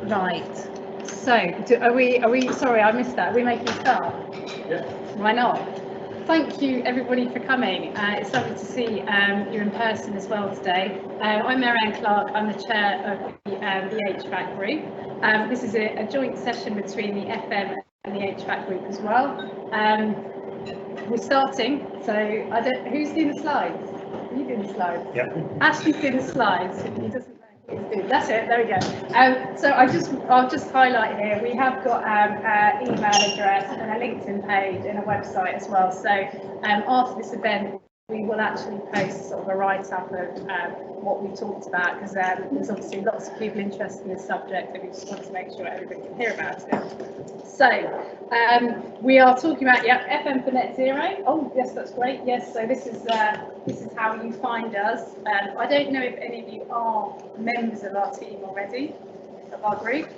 Right. So, are we? Sorry, I missed that. Are we making a start? Yeah. Why not? Thank you, everybody, for coming. It's lovely to see you in person as well today. I'm Clarke. I'm the chair of the HVAC group. This is a joint session between the FM and the HVAC group as well. We're starting. So, who's doing the slides? Are you doing the slides? Yeah. Ashley's doing the slides. He doesn't know what he's doing. That's it. There we go. So I'll just highlight here. We have got an email address and a LinkedIn page and a website as well. So after this event, we will actually post sort of a write-up of what we talked about, because there's obviously lots of people interested in this subject, and we just want to make sure everybody can hear about it. So we are talking about FM for net zero. Oh yes, that's great. Yes, so this is how you find us. I don't know if any of you are members of our team already, of our group.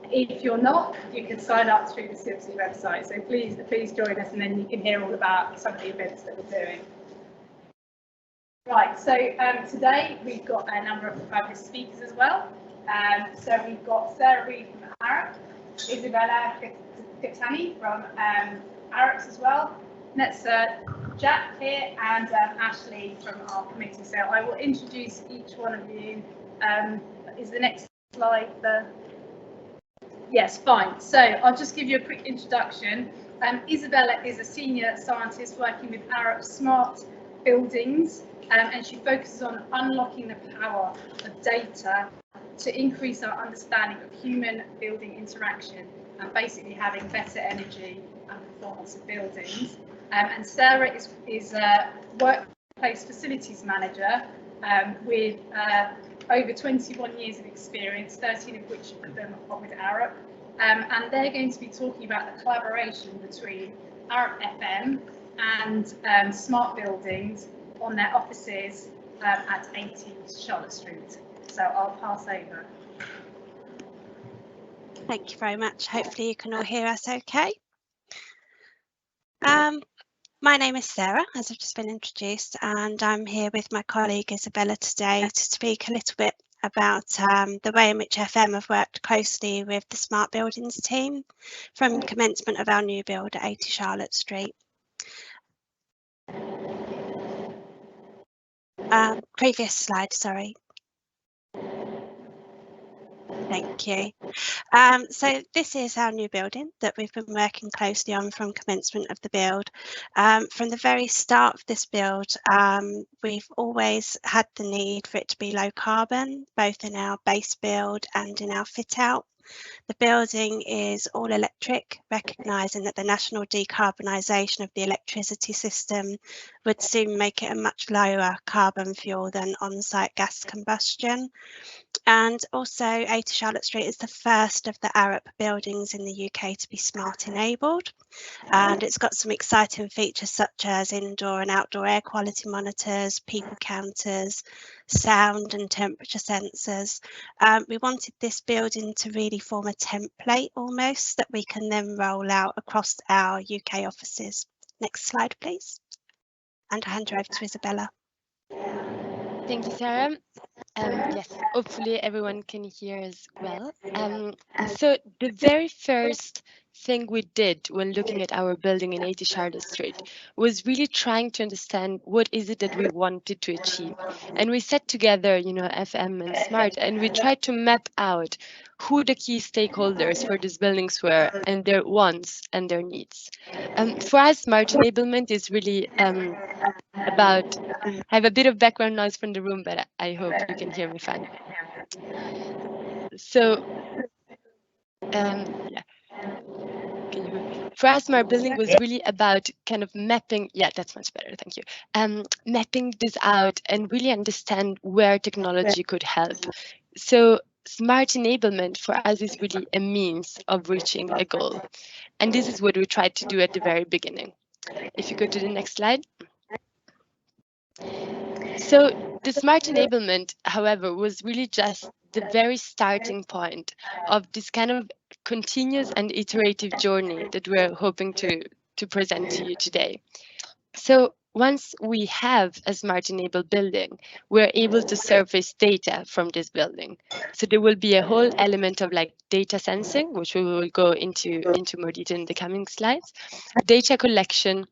If you're not, you can sign up through the CIBSE website. So please join us, and then you can hear all about some of the events that we're doing. Right, so today we've got a number of fabulous speakers as well. So we've got Sarah Reed from Arup, Isabella Gaetani from Arup as well, Netza Jack here, and Ashley from our committee. So I will introduce each one of you. Is the next slide the... Yes, fine. So I'll just give you a quick introduction. Isabella is a senior scientist working with Arup Smart Buildings, and she focuses on unlocking the power of data to increase our understanding of human building interaction and basically having better energy and performance of buildings. And Sarah is a workplace facilities manager with over 21 years of experience, 13 of which of them are with Arup, and they're going to be talking about the collaboration between Arup FM and smart buildings on their offices at 80 Charlotte Street. So I'll pass over. Thank you very much. Hopefully you can all hear us okay. My name is Sarah, as I've just been introduced, and I'm here with my colleague Isabella today to speak a little bit about the way in which FM have worked closely with the Smart Buildings team from commencement of our new build at 80 Charlotte Street. Previous slide, sorry. Thank you. So this is our new building that we've been working closely on from commencement of the build. From the very start of this build, we've always had the need for it to be low carbon, both in our base build and in our fit out. The building is all electric, recognising that the national decarbonisation of the electricity system would soon make it a much lower carbon fuel than on-site gas combustion. And also 80 Charlotte Street is the first of the Arup buildings in the UK to be smart enabled, and it's got some exciting features such as indoor and outdoor air quality monitors, people counters, sound and temperature sensors. We wanted this building to really form a template almost that we can then roll out across our UK offices. Next slide, please. And I'll hand you over to Isabella. Thank you, Sarah. Yes, hopefully everyone can hear as well. So the very first thing we did when looking at our building in 80 Charlotte Street was really trying to understand what is it that we wanted to achieve. And we set together, FM and Smart, and we tried to map out who the key stakeholders for these buildings were and their wants and their needs. For us, smart enablement is really about... I have a bit of background noise from the room, but I hope you can hear me fine. So, yeah. For us, smart building was really about kind of mapping. Yeah, that's much better. Thank you. Mapping this out and really understand where technology could help. So smart enablement for us is really a means of reaching a goal. And this is what we tried to do at the very beginning. If you go to the next slide. So the smart enablement, however, was really just the very starting point of this kind of continuous and iterative journey that we're hoping to present to you today. So once we have a smart enabled building, we're able to surface data from this building. So there will be a whole element of like data sensing, which we will go into more detail in the coming slides, data collection,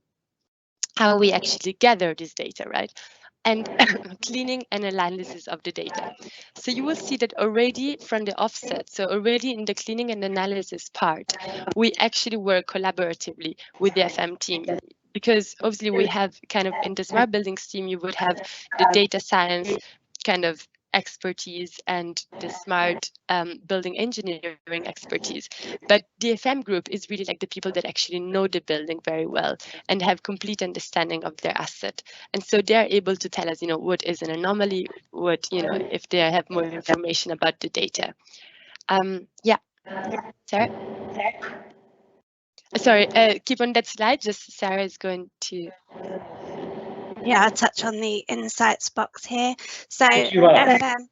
how we actually gather this data, right? And cleaning and analysis of the data. So you will see that already from the offset, so already in the cleaning and analysis part, we actually work collaboratively with the FM team, because obviously we have kind of in the smart buildings team, you would have the data science kind of expertise and the smart building engineering expertise. But the FM group is really like the people that actually know the building very well and have complete understanding of their asset. And so they're able to tell us, you know, what is an anomaly, what, you know, if they have more information about the data. Yeah, Sarah? Sorry, keep on that slide, just Sarah is going to... Yeah, I'll touch on the insights box here. So FM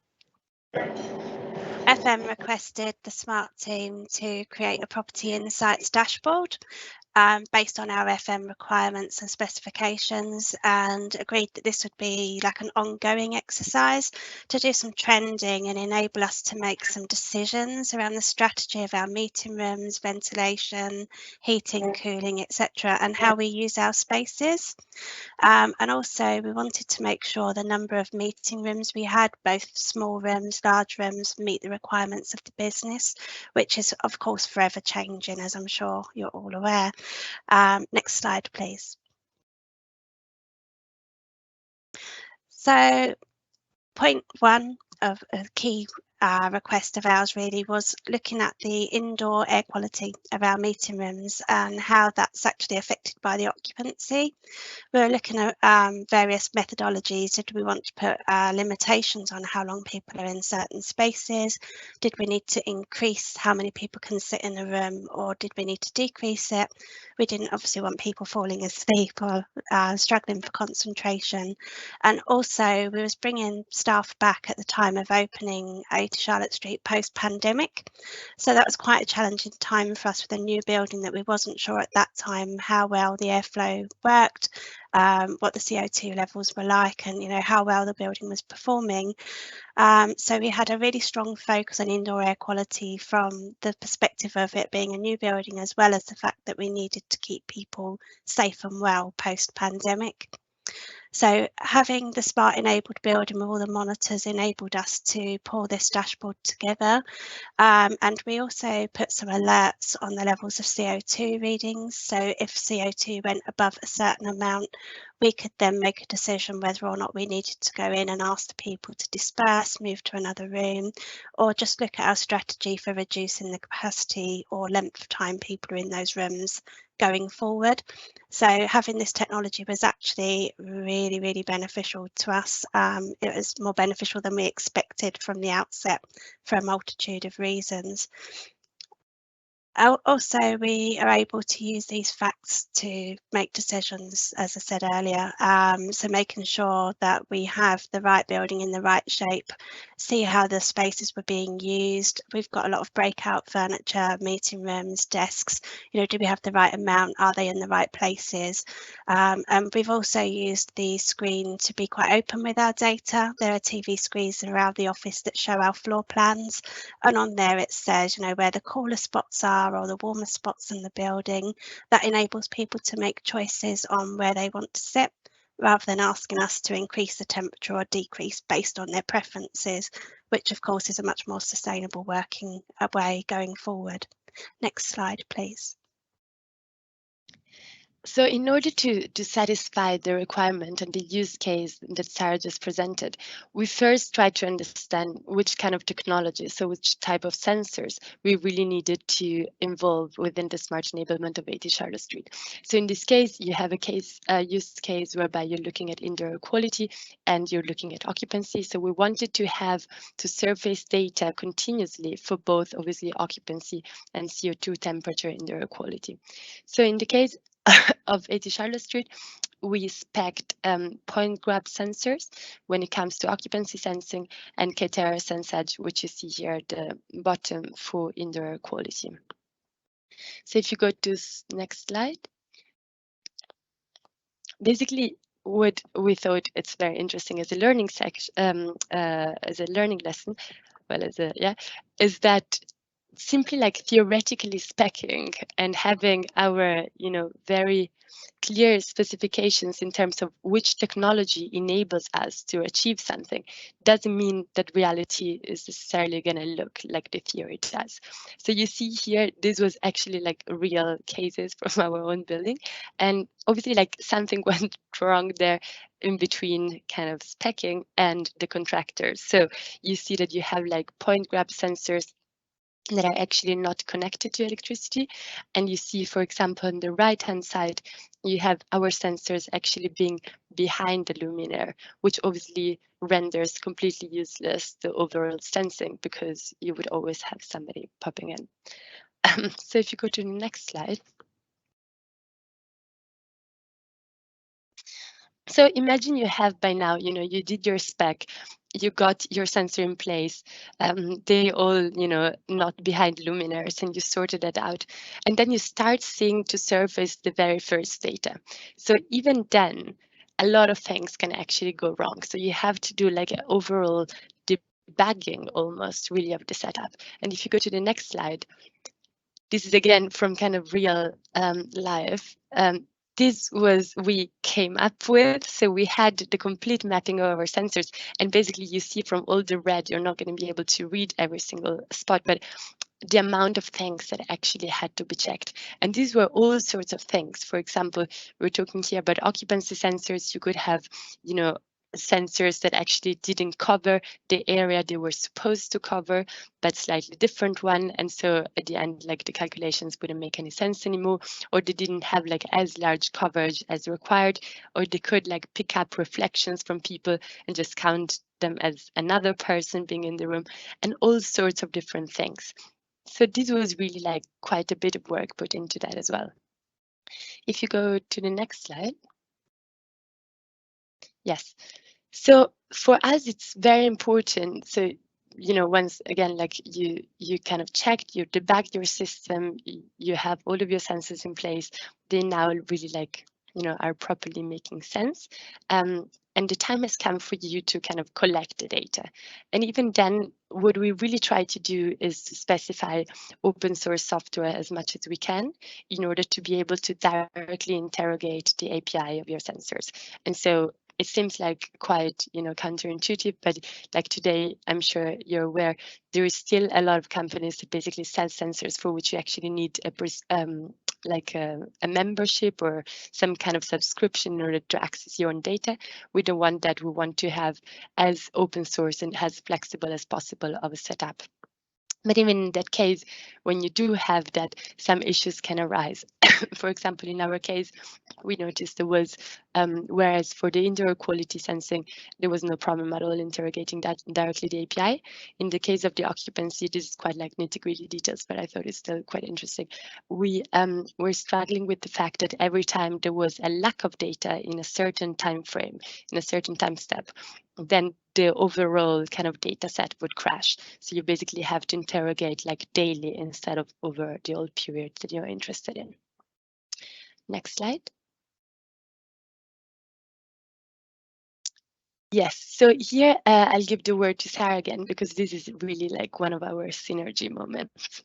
requested the smart team to create a property insights dashboard based on our FM requirements and specifications, and agreed that this would be like an ongoing exercise to do some trending and enable us to make some decisions around the strategy of our meeting rooms, ventilation, heating, cooling, etc., and how we use our spaces. And also we wanted to make sure the number of meeting rooms we had, both small rooms, large rooms, meet the requirements of the business, which is of course forever changing, as I'm sure you're all aware. Next slide, please. So point one of a key request of ours really was looking at the indoor air quality of our meeting rooms and how that's actually affected by the occupancy. We were looking at various methodologies. Did we want to put limitations on how long people are in certain spaces? Did we need to increase how many people can sit in a room, or did we need to decrease it? We didn't obviously want people falling asleep or struggling for concentration. And also we was bringing staff back at the time of opening 80 Charlotte Street post-pandemic. So that was quite a challenging time for us with a new building that we wasn't sure at that time how well the airflow worked, what the CO2 levels were like, and, you know, how well the building was performing. So we had a really strong focus on indoor air quality from the perspective of it being a new building, as well as the fact that we needed to keep people safe and well post-pandemic. So having the smart enabled building with all the monitors enabled us to pull this dashboard together. And we also put some alerts on the levels of CO2 readings. So if CO2 went above a certain amount, we could then make a decision whether or not we needed to go in and ask the people to disperse, move to another room, or just look at our strategy for reducing the capacity or length of time people are in those rooms going forward. So having this technology was actually really, really beneficial to us. It was more beneficial than we expected from the outset for a multitude of reasons. Also, we are able to use these facts to make decisions, as I said earlier. So making sure that we have the right building in the right shape, see how the spaces were being used. We've got a lot of breakout furniture, meeting rooms, desks. You know, do we have the right amount? Are they in the right places? And we've also used the screen to be quite open with our data. There are TV screens around the office that show our floor plans, and on there it says, you know, where the cooler spots are or the warmer spots in the building. That enables people to make choices on where they want to sit, rather than asking us to increase the temperature or decrease based on their preferences, which of course is a much more sustainable working way going forward. Next slide, please. So in order to satisfy the requirement and the use case that Sarah just presented, we first tried to understand which kind of technology, so which type of sensors we really needed to involve within the smart enablement of 80 Charlotte Street. So in this case, you have a use case whereby you're looking at indoor air quality and you're looking at occupancy. So we wanted to have to surface data continuously for both obviously occupancy and CO2 temperature indoor air quality. So in the case of 80 Charlotte Street, we spec'd point grab sensors when it comes to occupancy sensing, and K-Terra SenseEdge, which you see here at the bottom for indoor air quality. So if you go to next slide, basically what we thought it's very interesting as a learning section, as a learning lesson, well, as a is that simply like theoretically speccing and having our, very clear specifications in terms of which technology enables us to achieve something doesn't mean that reality is necessarily going to look like the theory does. So you see here, this was actually like real cases from our own building, and obviously like something went wrong there in between kind of speccing and the contractors. So you see that you have like point grab sensors that are actually not connected to electricity. And you see, for example, on the right-hand side, you have our sensors actually being behind the luminaire, which obviously renders completely useless the overall sensing because you would always have somebody popping in. So if you go to the next slide. So imagine you have by now, you did your spec, you got your sensor in place, they all, not behind luminaires, and you sorted that out. And then you start seeing to surface the very first data. So even then, a lot of things can actually go wrong. So you have to do like an overall debugging almost really of the setup. And if you go to the next slide, this is again from kind of real life. This was we came up with. So we had the complete mapping of our sensors, and basically you see from all the red, you're not going to be able to read every single spot, but the amount of things that actually had to be checked. And these were all sorts of things. For example, we're talking here about occupancy sensors. You could have, sensors that actually didn't cover the area they were supposed to cover, but slightly different one. And so at the end, like the calculations wouldn't make any sense anymore, or they didn't have like as large coverage as required, or they could like pick up reflections from people and just count them as another person being in the room, and all sorts of different things. So this was really like quite a bit of work put into that as well. If you go to the next slide. Yes. So for us, it's very important. So, once again, like you kind of checked, you debug your system, you have all of your sensors in place. They now really like, are properly making sense. And the time has come for you to kind of collect the data. And even then, what we really try to do is to specify open source software as much as we can in order to be able to directly interrogate the API of your sensors. And so it seems like quite, counterintuitive, but like today, I'm sure you're aware, there is still a lot of companies that basically sell sensors for which you actually need a membership or some kind of subscription in order to access your own data. We don't want that. We want to have as open source and as flexible as possible of a setup. But even in that case, when you do have that, some issues can arise. For example, in our case, we noticed there was, whereas for the indoor quality sensing, there was no problem at all interrogating that directly the API. In the case of the occupancy, this is quite like nitty-gritty details, but I thought it's still quite interesting. We were struggling with the fact that every time there was a lack of data in a certain time frame, in a certain time step, then the overall kind of data set would crash. So you basically have to interrogate like daily instead of over the old period that you're interested in. Next slide. Yes, so here I'll give the word to Sarah again, because this is really like one of our synergy moments.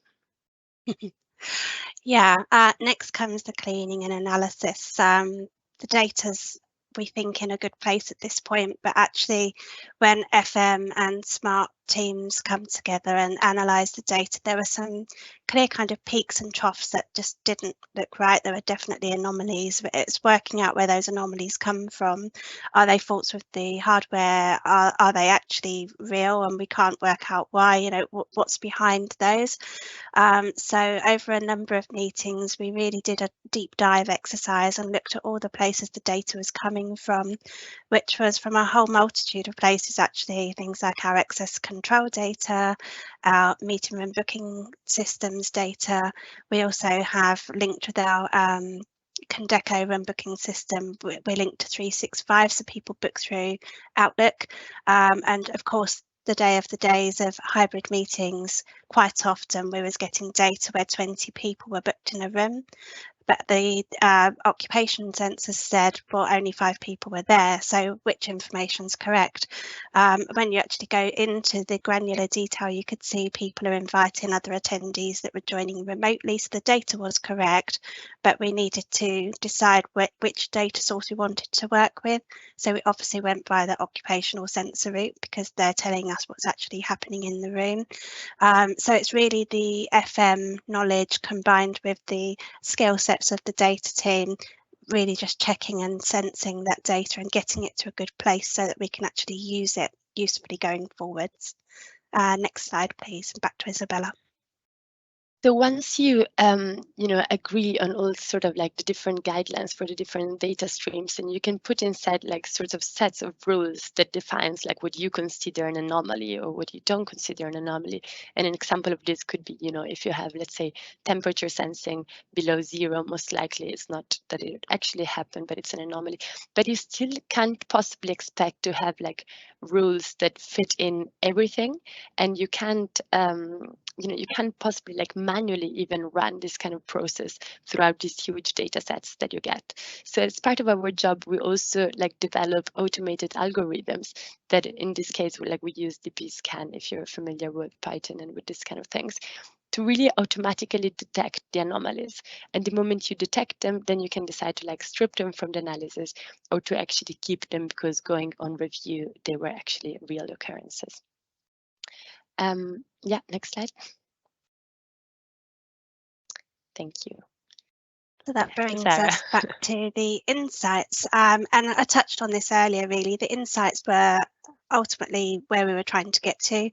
Yeah, next comes the cleaning and analysis. The data's, we think, in a good place at this point, but actually when FM and smart teams come together and analyse the data, there were some clear kind of peaks and troughs that just didn't look right. There were definitely anomalies, but it's working out where those anomalies come from. Are they faults with the hardware? Are they actually real and we can't work out why? What's behind those? So over a number of meetings, we really did a deep dive exercise and looked at all the places the data was coming from, which was from a whole multitude of places, actually, things like our access control data, our meeting room booking systems data. We also have linked with our Condeco room booking system. We're linked to 365, so people book through Outlook. And of course, the day of the days of hybrid meetings, quite often we was getting data where 20 people were booked in a room. but the occupation sensors said, well, only 5 people were there. So which information is correct? When you actually go into the granular detail, you could see people are inviting other attendees that were joining remotely. So the data was correct, but we needed to decide which data source we wanted to work with. So we obviously went by the occupational sensor route because they're telling us what's actually happening in the room. So it's really the FM knowledge combined with the skill sets of the data team, really just checking and sensing that data and getting it to a good place so that we can actually use it usefully going forwards. Next slide, please. Back to Isabella. So once you, agree on all sort of like the different guidelines for the different data streams, and you can put inside like sorts of sets of rules that defines like what you consider an anomaly or what you don't consider an anomaly. And an example of this could be, if you have, let's say, temperature sensing below 0, most likely it's not that it actually happened, but it's an anomaly. But you still can't possibly expect to have like rules that fit in everything, and you can't you can't possibly like manually even run this kind of process throughout these huge data sets that you get. So as part of our job, we also like develop automated algorithms that in this case, we use dpscan, if you're familiar with Python and with this kind of things, to really automatically detect the anomalies. And the moment you detect them, then you can decide to like strip them from the analysis or to actually keep them because going on review, they were actually real occurrences. Yeah, next slide. Thank you. So that brings us back to the insights. And I touched on this earlier, really. The insights were ultimately where we were trying to get to,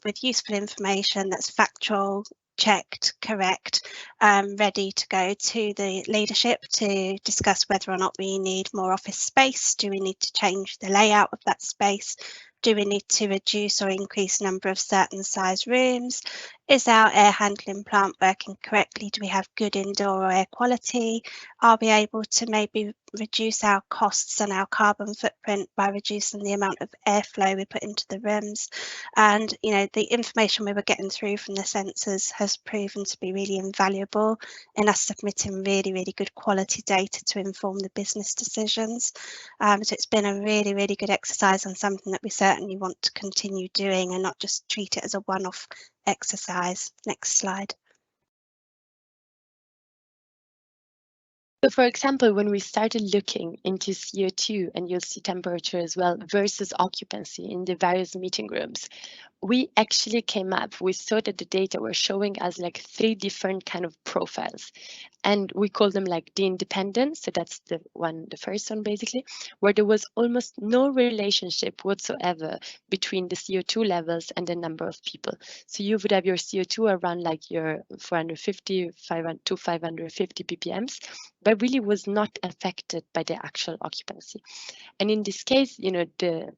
with useful information that's factual, checked, correct, ready to go to the leadership to discuss whether or not we need more office space. Do we need to change the layout of that space? Do we need to reduce or increase number of certain size rooms? Is our air handling plant working correctly? Do we have good indoor air quality? Are we able to maybe reduce our costs and our carbon footprint by reducing the amount of airflow we put into the rooms? And, the information we were getting through from the sensors has proven to be really invaluable in us submitting really, really good quality data to inform the business decisions. So it's been a really, really good exercise and something that we certainly want to continue doing and not just treat it as a one-off exercise. Next slide. So for example, when we started looking into CO2, and you'll see temperature as well, versus occupancy in the various meeting rooms, we actually came up, we saw that the data were showing us like 3 different kind of profiles. And we call them like the independent. So that's the first one basically, where there was almost no relationship whatsoever between the CO2 levels and the number of people. So you would have your CO2 around like your 450 to 550 ppms, but really was not affected by the actual occupancy. And in this case,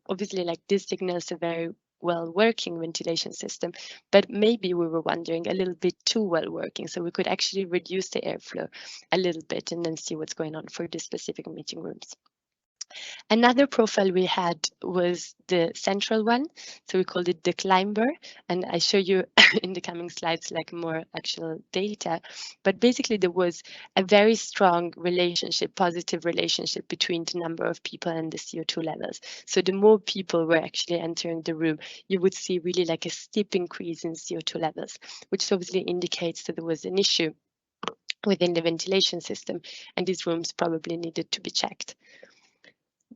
obviously like this signals a very well working ventilation system, but maybe we were wondering a little bit too well working, so we could actually reduce the airflow a little bit and then see what's going on for the specific meeting rooms. Another profile we had was the central one, so we called it the climber, and I show you in the coming slides like more actual data, but basically there was a very strong relationship, positive relationship between the number of people and the CO2 levels. So the more people were actually entering the room, you would see really like a steep increase in CO2 levels, which obviously indicates that there was an issue within the ventilation system and these rooms probably needed to be checked.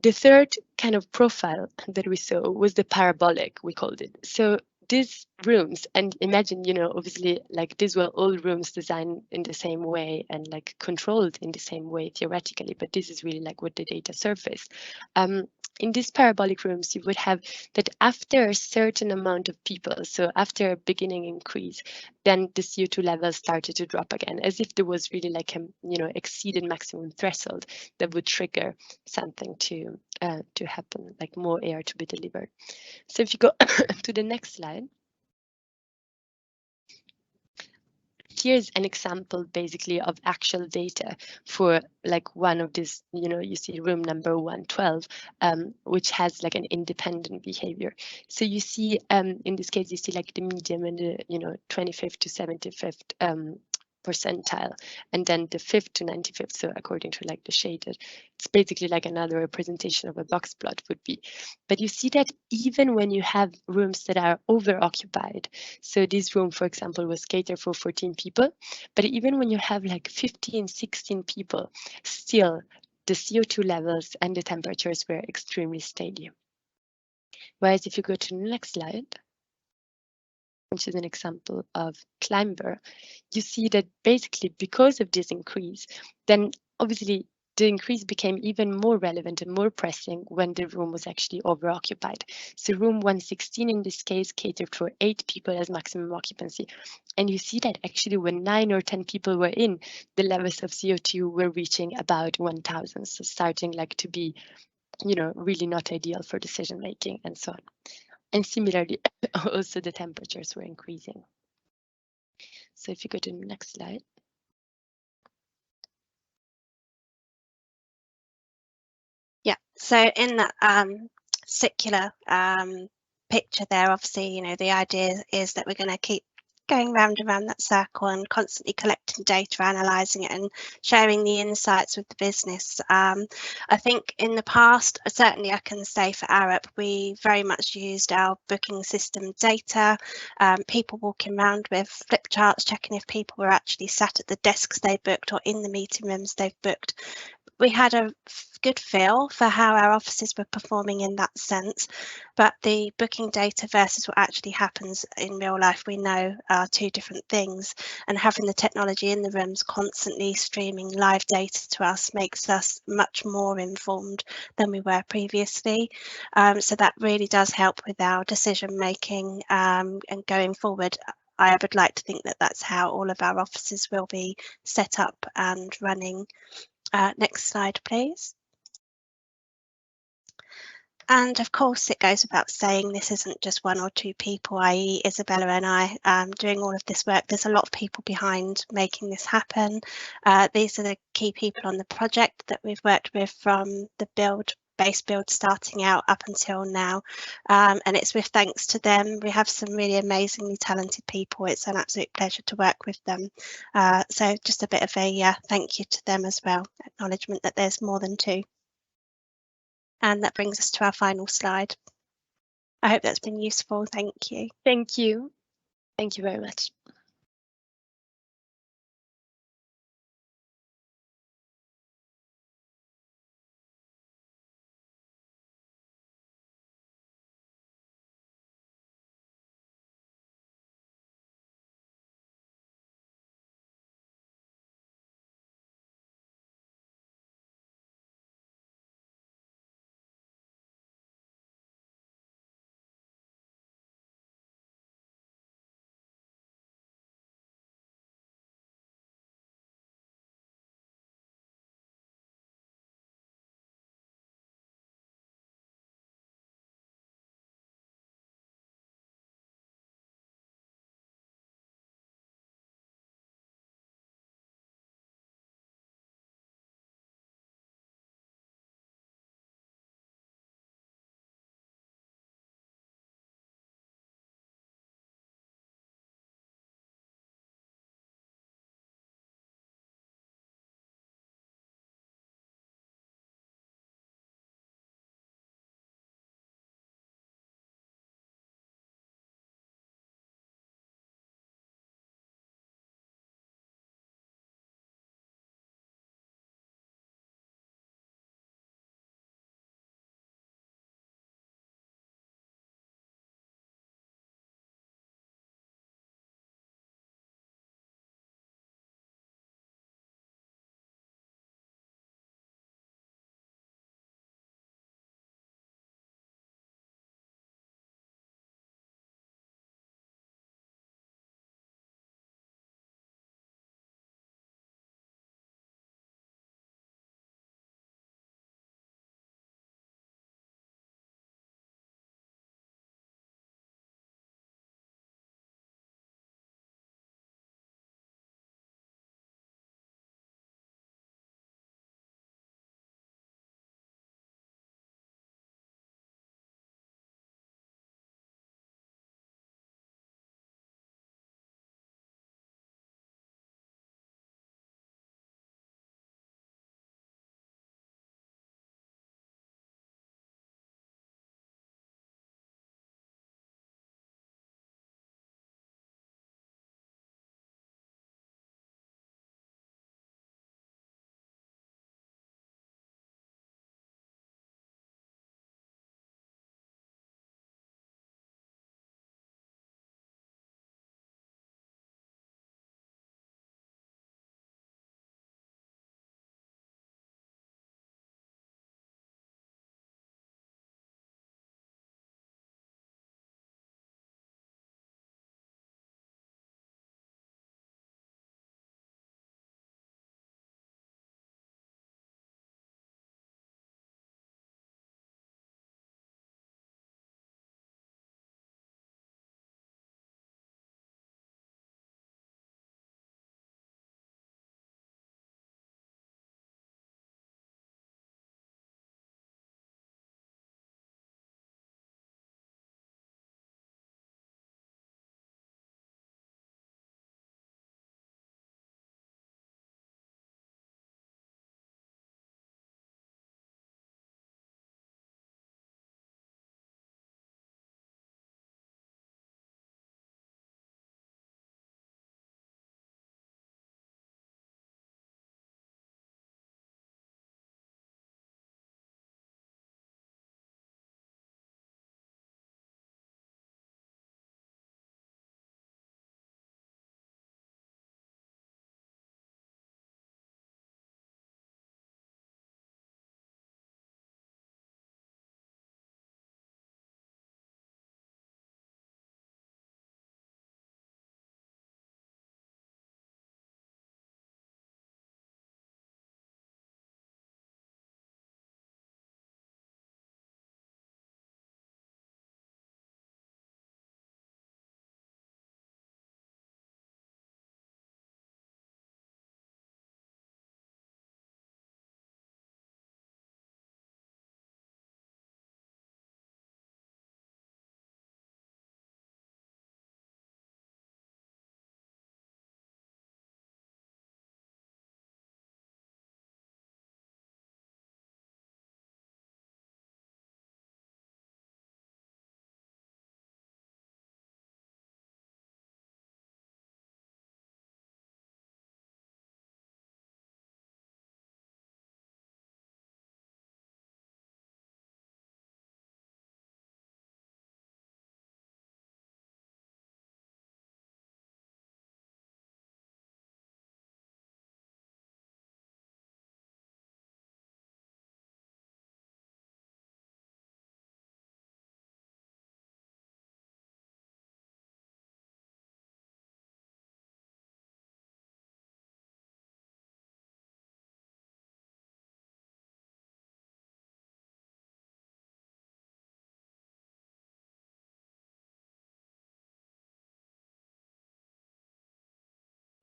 The third kind of profile that we saw was the parabolic, we called it. So these rooms, and imagine, obviously like these were all rooms designed in the same way and like controlled in the same way theoretically, but this is really like what the data surfaced. In these parabolic rooms, you would have that after a certain amount of people, so after a beginning increase, then the CO2 levels started to drop again, as if there was really like a exceeded maximum threshold that would trigger something to happen, like more air to be delivered. So if you go to the next slide. Here's an example basically of actual data for like one of these, you see room number 112, which has like an independent behavior. So you see, in this case, you see like the medium and the, 25th to 75th percentile, and then the 5th to 95th, so according to like the shaded, it's basically like another representation of a box plot would be. But you see that even when you have rooms that are over occupied, so this room, for example, was catered for 14 people, but even when you have like 15, 16 people, still the CO2 levels and the temperatures were extremely steady. Whereas if you go to the next slide, which is an example of Climber, you see that basically because of this increase, then obviously the increase became even more relevant and more pressing when the room was actually overoccupied. So room 116 in this case catered for 8 people as maximum occupancy. And you see that actually when 9 or 10 people were in, the levels of CO2 were reaching about 1000. So starting like to be, you know, really not ideal for decision making and so on. And similarly, also the temperatures were increasing. So if you go to the next slide. Yeah, so in that circular picture there, obviously, you know, the idea is that we're going to keep going round and round that circle and constantly collecting data, analysing it and sharing the insights with the business. I think in the past, certainly I can say for Arup, we very much used our booking system data, people walking around with flip charts, checking if people were actually sat at the desks they booked or in the meeting rooms they've booked. We had a good feel for how our offices were performing in that sense, but the booking data versus what actually happens in real life, we know are two different things, and having the technology in the rooms constantly streaming live data to us makes us much more informed than we were previously. So that really does help with our decision making, and going forward. I would like to think that that's how all of our offices will be set up and running. Next slide, please. And of course, it goes without saying this isn't just one or two people, i.e. Isabella and I, doing all of this work. There's a lot of people behind making this happen. These are the key people on the project that we've worked with from the base build starting out up until now, and it's with thanks to them. We have some really amazingly talented people. It's an absolute pleasure to work with them. So just a bit of a thank you to them as well, acknowledgement that there's more than two. And that brings us to our final slide. I hope that's been useful. Thank you. Thank you. Thank you very much.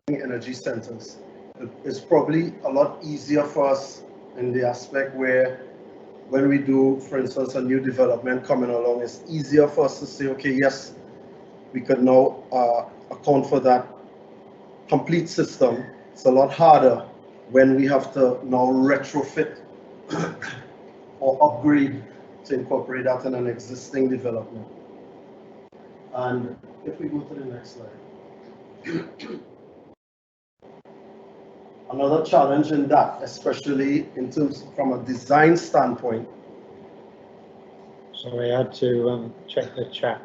energy centers. It's probably a lot easier for us in the aspect where when we do, for instance, a new development coming along, it's easier for us to say, okay, yes, we could now account for that complete system. It's a lot harder when we have to now retrofit or upgrade to incorporate that in an existing development. And if we go to the next slide. Another challenge in that, especially in terms from a design standpoint. Sorry, I had to check the chat.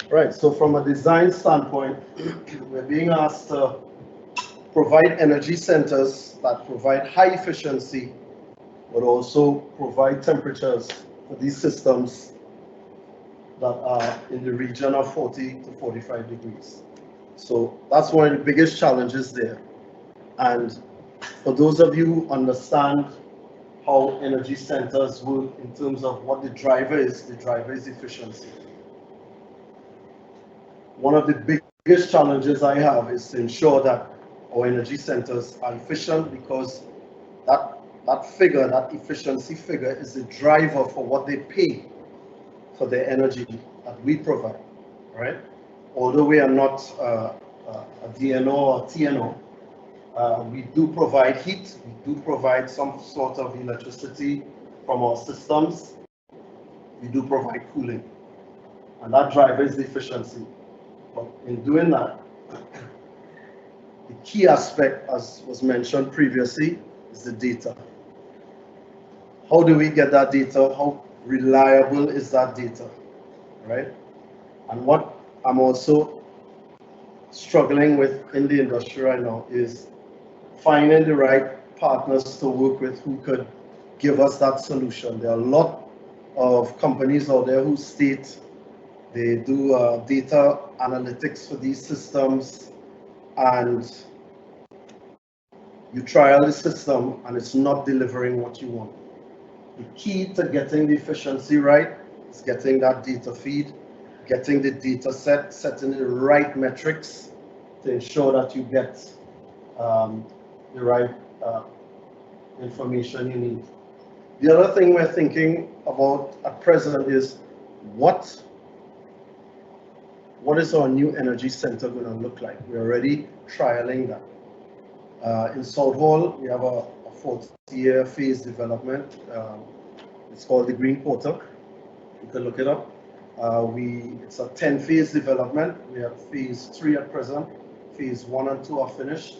Right, so from a design standpoint, we're being asked to provide energy centers that provide high efficiency, but also provide temperatures for these systems that are in the region of 40 to 45 degrees. So that's one of the biggest challenges there. And for those of you who understand how energy centers work in terms of what the driver is efficiency. One of the biggest challenges I have is to ensure that our energy centers are efficient, because that efficiency figure is the driver for what they pay for the energy that we provide, right? Although we are not a DNO or TNO, we do provide heat, we do provide some sort of electricity from our systems, we do provide cooling, and that driver is the efficiency. But in doing that, the key aspect, as was mentioned previously, is the data. How do we get that data? How reliable is that data, right? And what I'm also struggling with in the industry right now is finding the right partners to work with who could give us that solution. There are a lot of companies out there who state they do data analytics for these systems, and you trial the system and it's not delivering what you want. The key to getting the efficiency right is getting that data feed, getting the data set, setting the right metrics to ensure that you get the right information you need. The other thing we're thinking about at present is what is our new energy center going to look like? We're already trialing that. In Southall, we have a 40-year phase development. It's called the Green Quarter. You can look it up. It's a 10-phase development. We have phase 3 at present. Phase 1 and 2 are finished.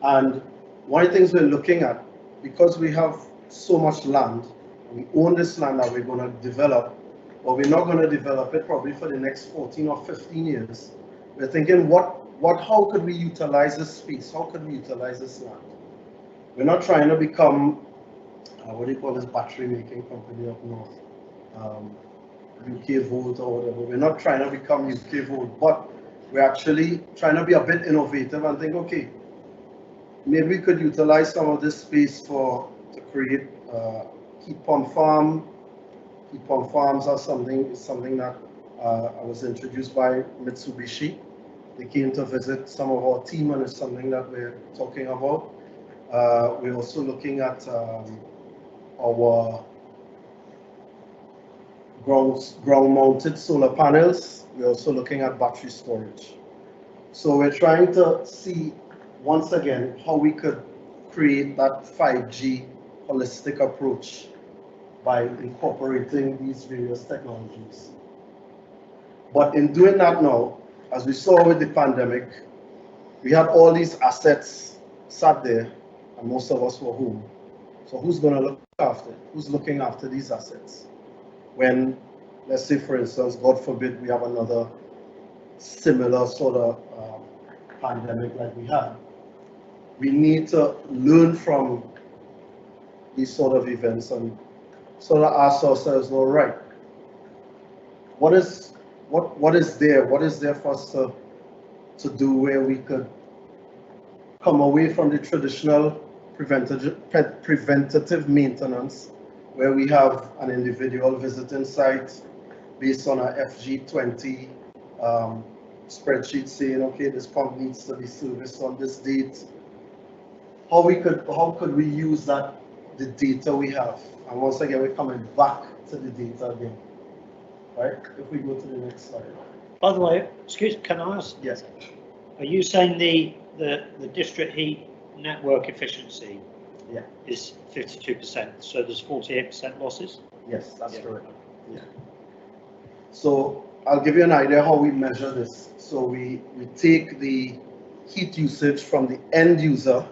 And one of the things we're looking at, because we have so much land, we own this land that we're going to develop, but we're not going to develop it probably for the next 14 or 15 years. We're thinking, how could we utilize this space? How could we utilize this land? We're not trying to become, what do you call this battery making company up north? UK Volt or whatever. We're not trying to become UK Volt, but we're actually trying to be a bit innovative and think, okay, maybe we could utilize some of this space to create heat pump farm. Heat pump farms are something that I was introduced by Mitsubishi. They came to visit some of our team, and it's something that we're talking about. We're also looking at our ground-mounted solar panels. We're also looking at battery storage. So we're trying to see, once again, how we could create that 5G holistic approach by incorporating these various technologies. But in doing that now, as we saw with the pandemic, we had all these assets sat there, and most of us were home. So who's going to look after it? Who's looking after these assets? When, let's say, for instance, God forbid, we have another similar sort of pandemic like we had. We need to learn from these sort of events and sort of ask ourselves, all right, what is there for us to do where we could come away from the traditional preventative maintenance, where we have an individual visiting site based on a FG20 spreadsheet saying, okay, this pump needs to be serviced on this date. How could we use that, the data we have? And once again, we're coming back to the data again, right? If we go to the next slide. By the way, excuse, can I ask? Yes. Are you saying the district heat network efficiency is 52%, so there's 48% losses? Yes, that's correct. Yeah. So I'll give you an idea how we measure this. So we take the heat usage from the end user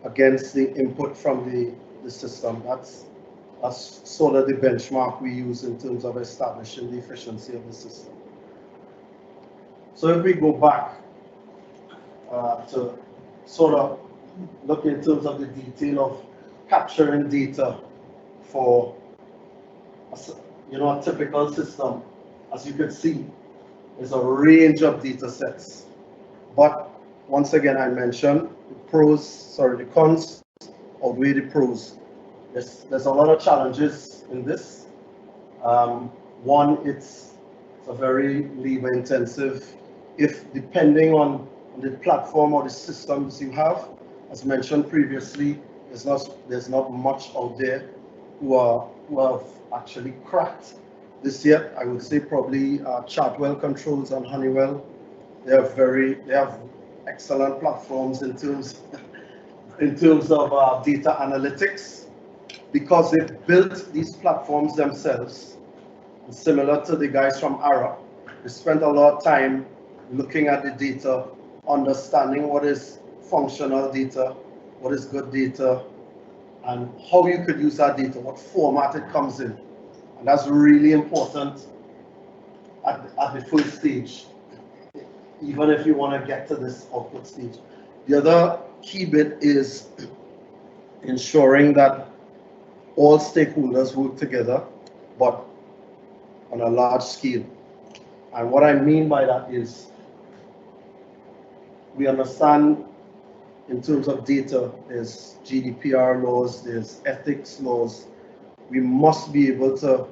against the input from the system. That's sort of the benchmark we use in terms of establishing the efficiency of the system. So if we go back to sort of look in terms of the detail of capturing data for a typical system, as you can see, there's a range of data sets. But once again, I mentioned the cons outweigh the pros. There's a lot of challenges in this. One, it's a very labor intensive. If depending on the platform or the systems you have, as mentioned previously, there's not much out there who have actually cracked this yet. I would say probably Chartwell Controls and Honeywell. They have excellent platforms in terms of data analytics, because they've built these platforms themselves. And similar to the guys from ARA, they spent a lot of time looking at the data, understanding what is functional data, what is good data, and how you could use that data, what format it comes in. And that's really important at the first stage, even if you want to get to this output stage. The other key bit is ensuring that all stakeholders work together, but on a large scale. And what I mean by that is, we understand in terms of data, there's GDPR laws, there's ethics laws. We must be able to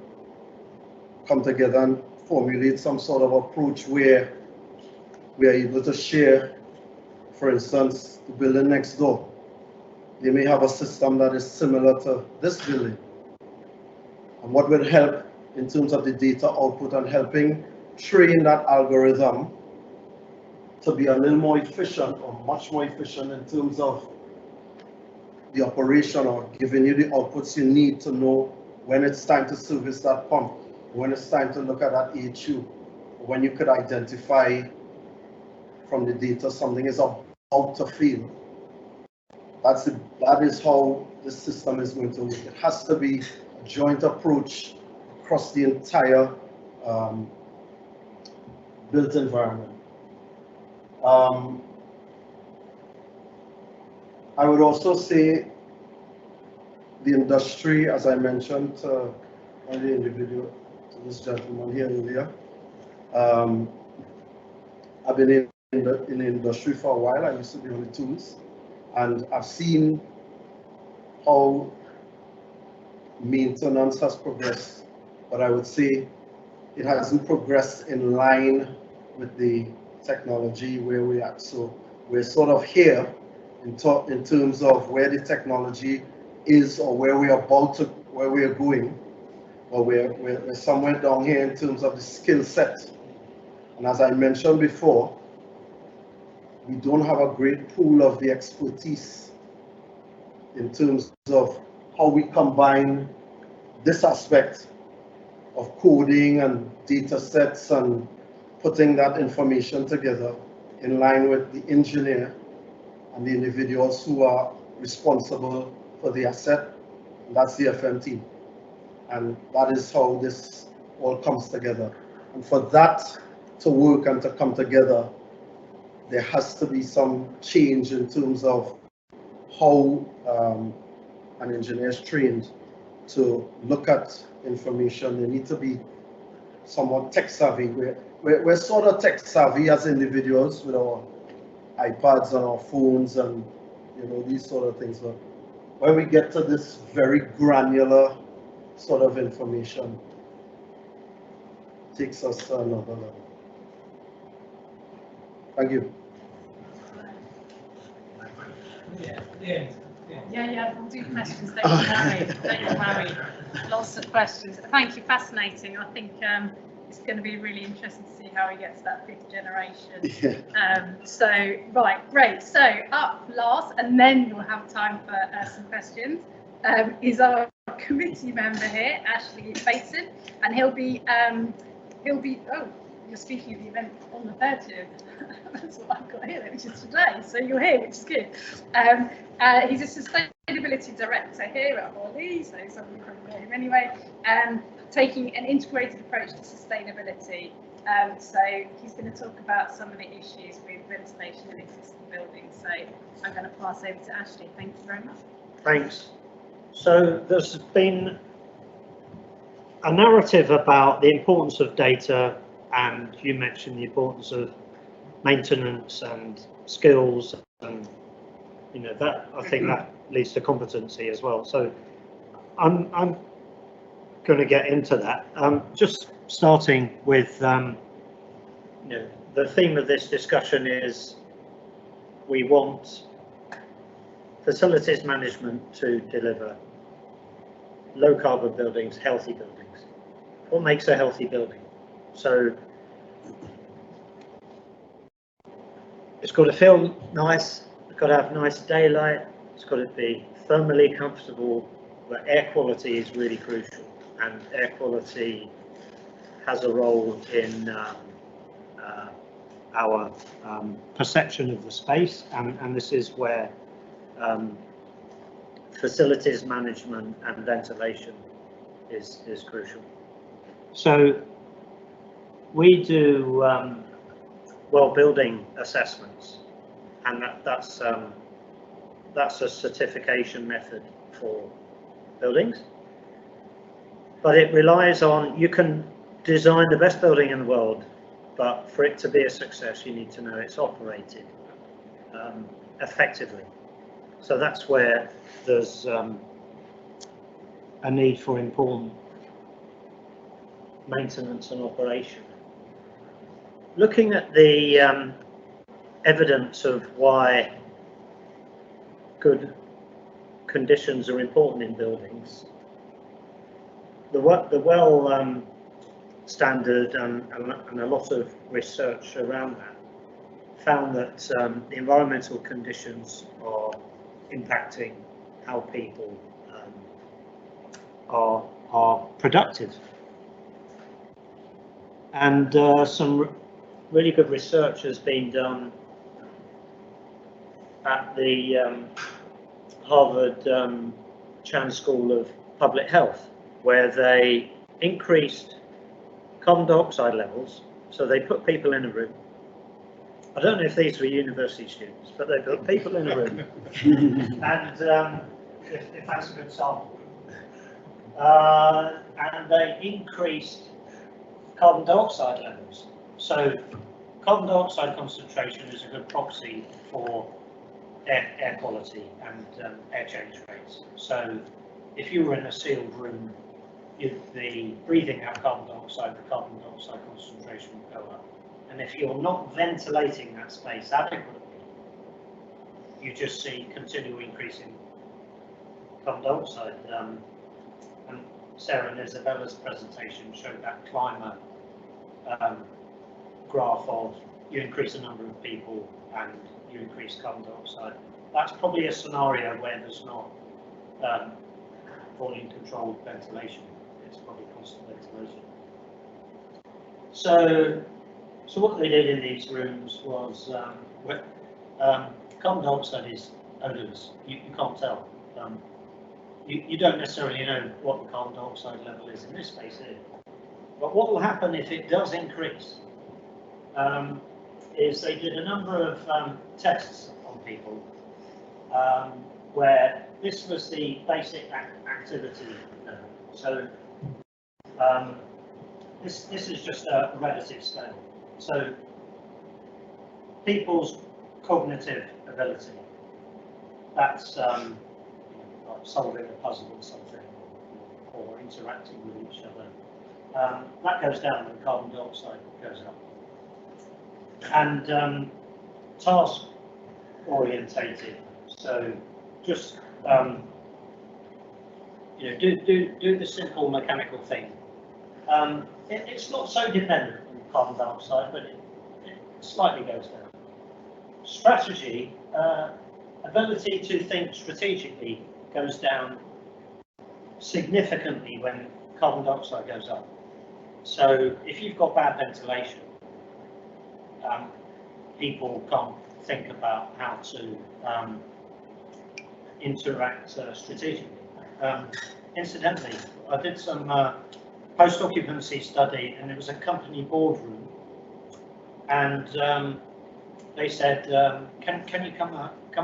come together and formulate some sort of approach where we are able to share. For instance, the building next door, they may have a system that is similar to this building. And what will help in terms of the data output and helping train that algorithm to be a little more efficient, or much more efficient in terms of the operation, or giving you the outputs you need to know when it's time to service that pump, when it's time to look at that AHU, when you could identify from the data something is about to fail. That is how the system is going to work. It has to be a joint approach across the entire built environment. I would also say the industry, as I mentioned to the individual, to this gentleman here earlier, I've been in the industry for a while. I used to be on the tools, and I've seen how maintenance has progressed, but I would say it hasn't progressed in line with the technology where we're at. So we're sort of here in terms of where the technology is, or where we're where we're going, or we're somewhere down here in terms of the skill set. And as I mentioned before, we don't have a great pool of the expertise in terms of how we combine this aspect of coding and data sets and putting that information together in line with the engineer and the individuals who are responsible for the asset. And that's the FM team. And that is how this all comes together. And for that to work and to come together, there has to be some change in terms of how an engineer is trained to look at information. They need to be somewhat tech savvy. We're sort of tech savvy as individuals with our iPads on our phones and, you know, these sort of things. But when we get to this very granular sort of information, it takes us to another level. Thank you. Yeah, we'll do questions. Don't worry. Don't worry. Lots of questions. Thank you. Fascinating. I think it's going to be really interesting to see how he gets that fifth generation. So, right, great. So up last, and then you'll have time for some questions, is our committee member here, Ashley Bateson, and he'll be, oh, you're speaking at the event on the 30th. That's what I've got here, which is today. So you're here, which is good. He's a sustainability director here at Orly, so somebody probably know him anyway, taking an integrated approach to sustainability. So he's going to talk about some of the issues with ventilation in existing buildings. So I'm going to pass over to Ashley. Thank you very much. Thanks. So there's been a narrative about the importance of data, and you mentioned the importance of maintenance and skills, and you know that I think that leads to competency as well. So I'm going to get into that. Just starting with you know, the theme of this discussion is we want facilities management to deliver low carbon buildings, healthy buildings. What makes a healthy building? So it's got to feel nice, it's got to have nice daylight, it's got to be thermally comfortable, but air quality is really crucial, and air quality has a role in our perception of the space, and this is where facilities management and ventilation is crucial. So we do well-building assessments, and that's a certification method for buildings, but it relies on, you can design the best building in the world, but for it to be a success you need to know it's operated effectively. So that's where there's a need for important maintenance and operation. Looking at the evidence of why good conditions are important in buildings, the well standard and a lot of research around that found that the environmental conditions are impacting how people are productive. And some really good research has been done at the Harvard Chan School of Public Health, where they increased carbon dioxide levels. So they put people in a room. I don't know if these were university students, but they put people in a room, and if that's a good sample, and they increased carbon dioxide levels. So carbon dioxide concentration is a good proxy for air quality and air change rates. So if you were in a sealed room, you'd be breathing out carbon dioxide, the carbon dioxide concentration would go up. And if you're not ventilating that space adequately, you just see continual increase in carbon dioxide. And Sarah and Isabella's presentation showed that climate graph of you increase the number of people and you increase carbon dioxide. That's probably a scenario where there's not volume controlled ventilation. It's probably constant ventilation. So what they did in these rooms was carbon dioxide is odorless. You can't tell. You don't necessarily know what the carbon dioxide level is in this space here. But what will happen if it does increase is they did a number of tests on people where this was the basic activity level. So this is just a relative scale. So people's cognitive ability. That's like solving a puzzle or something, or interacting with each other. That goes down when carbon dioxide goes up. And task orientated, so just do the simple mechanical thing. It's not so dependent on carbon dioxide, but it slightly goes down. Strategy, ability to think strategically goes down significantly when carbon dioxide goes up. So if you've got bad ventilation, people can't think about how to interact strategically. Incidentally, I did some post-occupancy study, and it was a company boardroom, and they said, can you come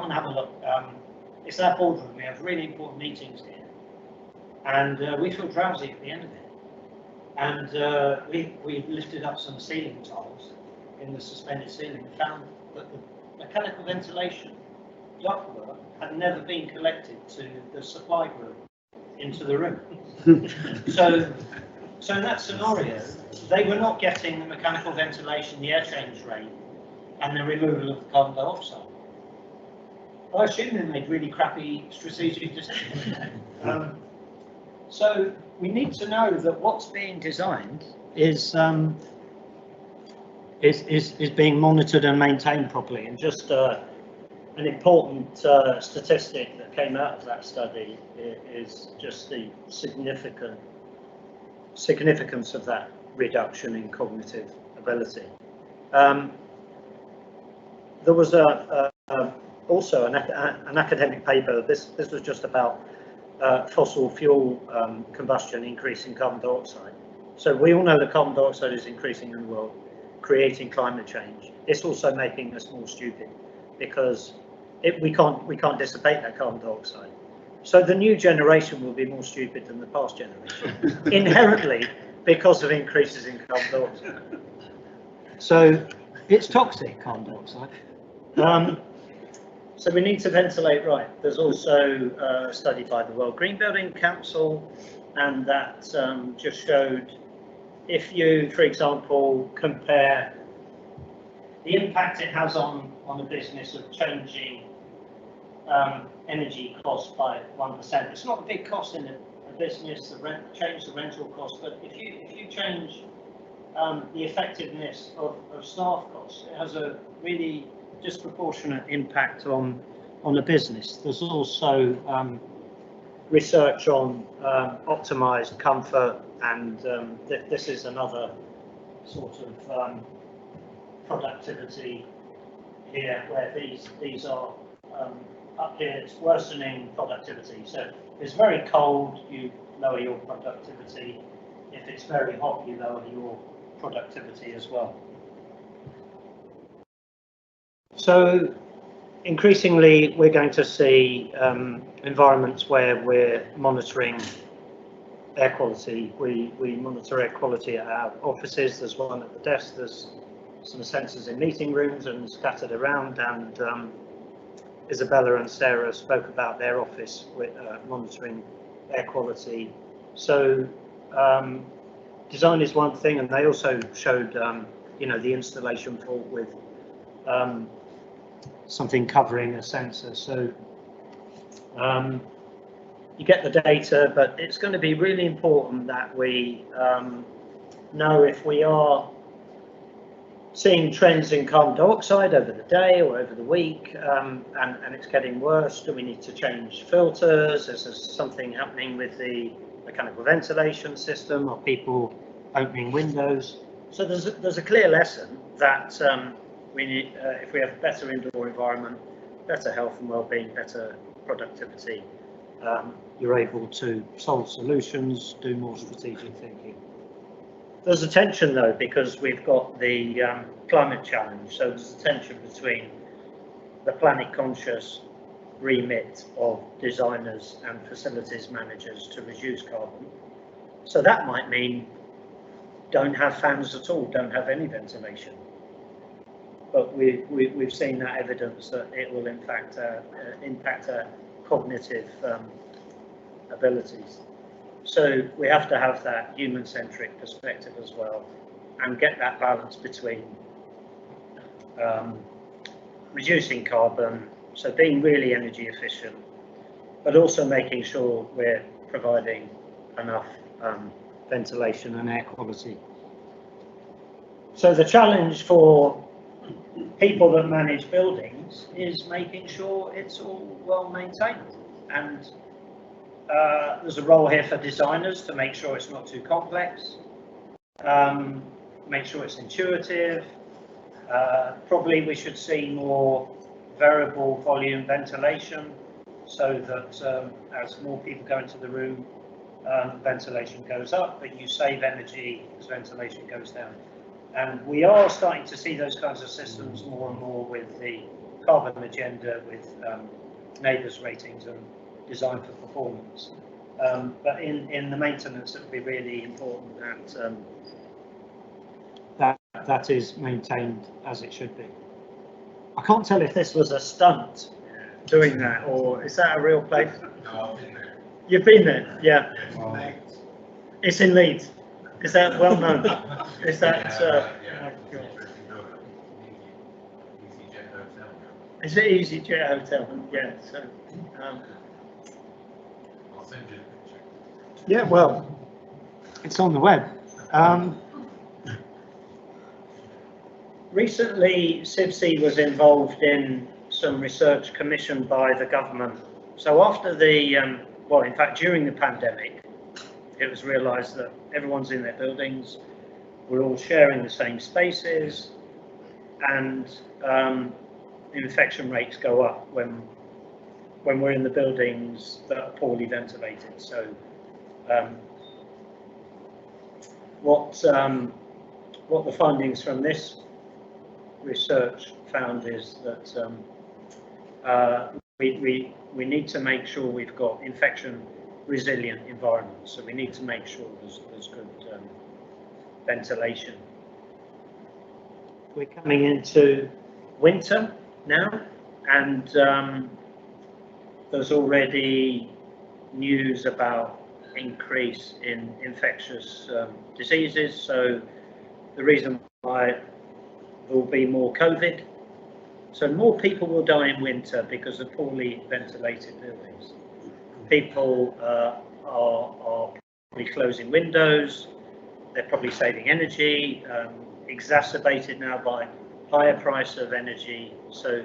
and have a look? It's our boardroom, we have really important meetings here, and we feel drowsy at the end of it. And we lifted up some ceiling tiles in the suspended ceiling and found that the mechanical ventilation ductwork had never been collected to the supply group into the room. So in that scenario, they were not getting the mechanical ventilation, the air change rate, and the removal of the carbon dioxide. I assume they made really crappy strategic decisions. So we need to know that what's being designed is being monitored and maintained properly. And just an important statistic that came out of that study is just the significance of that reduction in cognitive ability. There was also an academic paper. This was just about fossil fuel combustion increasing carbon dioxide. So we all know that carbon dioxide is increasing in the world, creating climate change. It's also making us more stupid because we can't dissipate that carbon dioxide. So the new generation will be more stupid than the past generation, inherently, because of increases in carbon dioxide. So it's toxic, carbon dioxide. So we need to ventilate right. There's also a study by the World Green Building Council, and that just showed if you, for example, compare the impact it has on the business of changing energy costs by 1%. It's not a big cost in a business to change the rental cost, but if you change the effectiveness of staff costs, it has a really disproportionate impact on a business. There's also research on optimized comfort, and this is another sort of productivity here, where these are up here. It's worsening productivity. So if it's very cold, you lower your productivity. If it's very hot, you lower your productivity as well. So increasingly, we're going to see environments where we're monitoring air quality. We monitor air quality at our offices. There's one at the desk. There's some sensors in meeting rooms and scattered around. And Isabella and Sarah spoke about their office with monitoring air quality. So design is one thing, and they also showed the installation fault with something covering a sensor. So you get the data, but it's going to be really important that we know if we are seeing trends in carbon dioxide over the day or over the week, and it's getting worse. Do we need to change filters? Is there something happening with the mechanical ventilation system? Are people opening windows? So there's a clear lesson that we need, if we have a better indoor environment, better health and well-being, better productivity, you're able to solve solutions, do more strategic thinking. There's a tension though, because we've got the climate challenge. So there's a tension between the planet conscious remit of designers and facilities managers to reduce carbon. So that might mean don't have fans at all, don't have any ventilation. but we've seen that evidence that it will in fact impact our cognitive abilities. So we have to have that human-centric perspective as well, and get that balance between reducing carbon, so being really energy efficient, but also making sure we're providing enough ventilation and air quality. So the challenge for people that manage buildings is making sure it's all well maintained, and there's a role here for designers to make sure it's not too complex, make sure it's intuitive. Probably we should see more variable volume ventilation, so that as more people go into the room, ventilation goes up, but you save energy as ventilation goes down. And we are starting to see those kinds of systems more and more with the carbon agenda, with neighbours ratings and design for performance. But in the maintenance, it would be really important that that is maintained as it should be. I can't tell if this was a stunt doing that, or is that a real place? No, I've been there. You've been there, yeah. Yeah, It's in Leeds. Is that well known? Is that? yeah. Is it EasyJet Hotel? Yeah. So. I'll send you a picture. Yeah. Well, it's on the web. Recently, CIBSE was involved in some research commissioned by the government. So after the, well, in fact, during the pandemic, it was realised that everyone's in their buildings, we're all sharing the same spaces, and infection rates go up when we're in the buildings that are poorly ventilated. So what the findings from this research found is that we need to make sure we've got infection resilient environments, so we need to make sure there's good ventilation. We're coming into winter now, and there's already news about increase in infectious diseases, so the reason why there will be more COVID. So more people will die in winter because of poorly ventilated buildings. People are probably closing windows, they're probably saving energy, exacerbated now by higher price of energy. So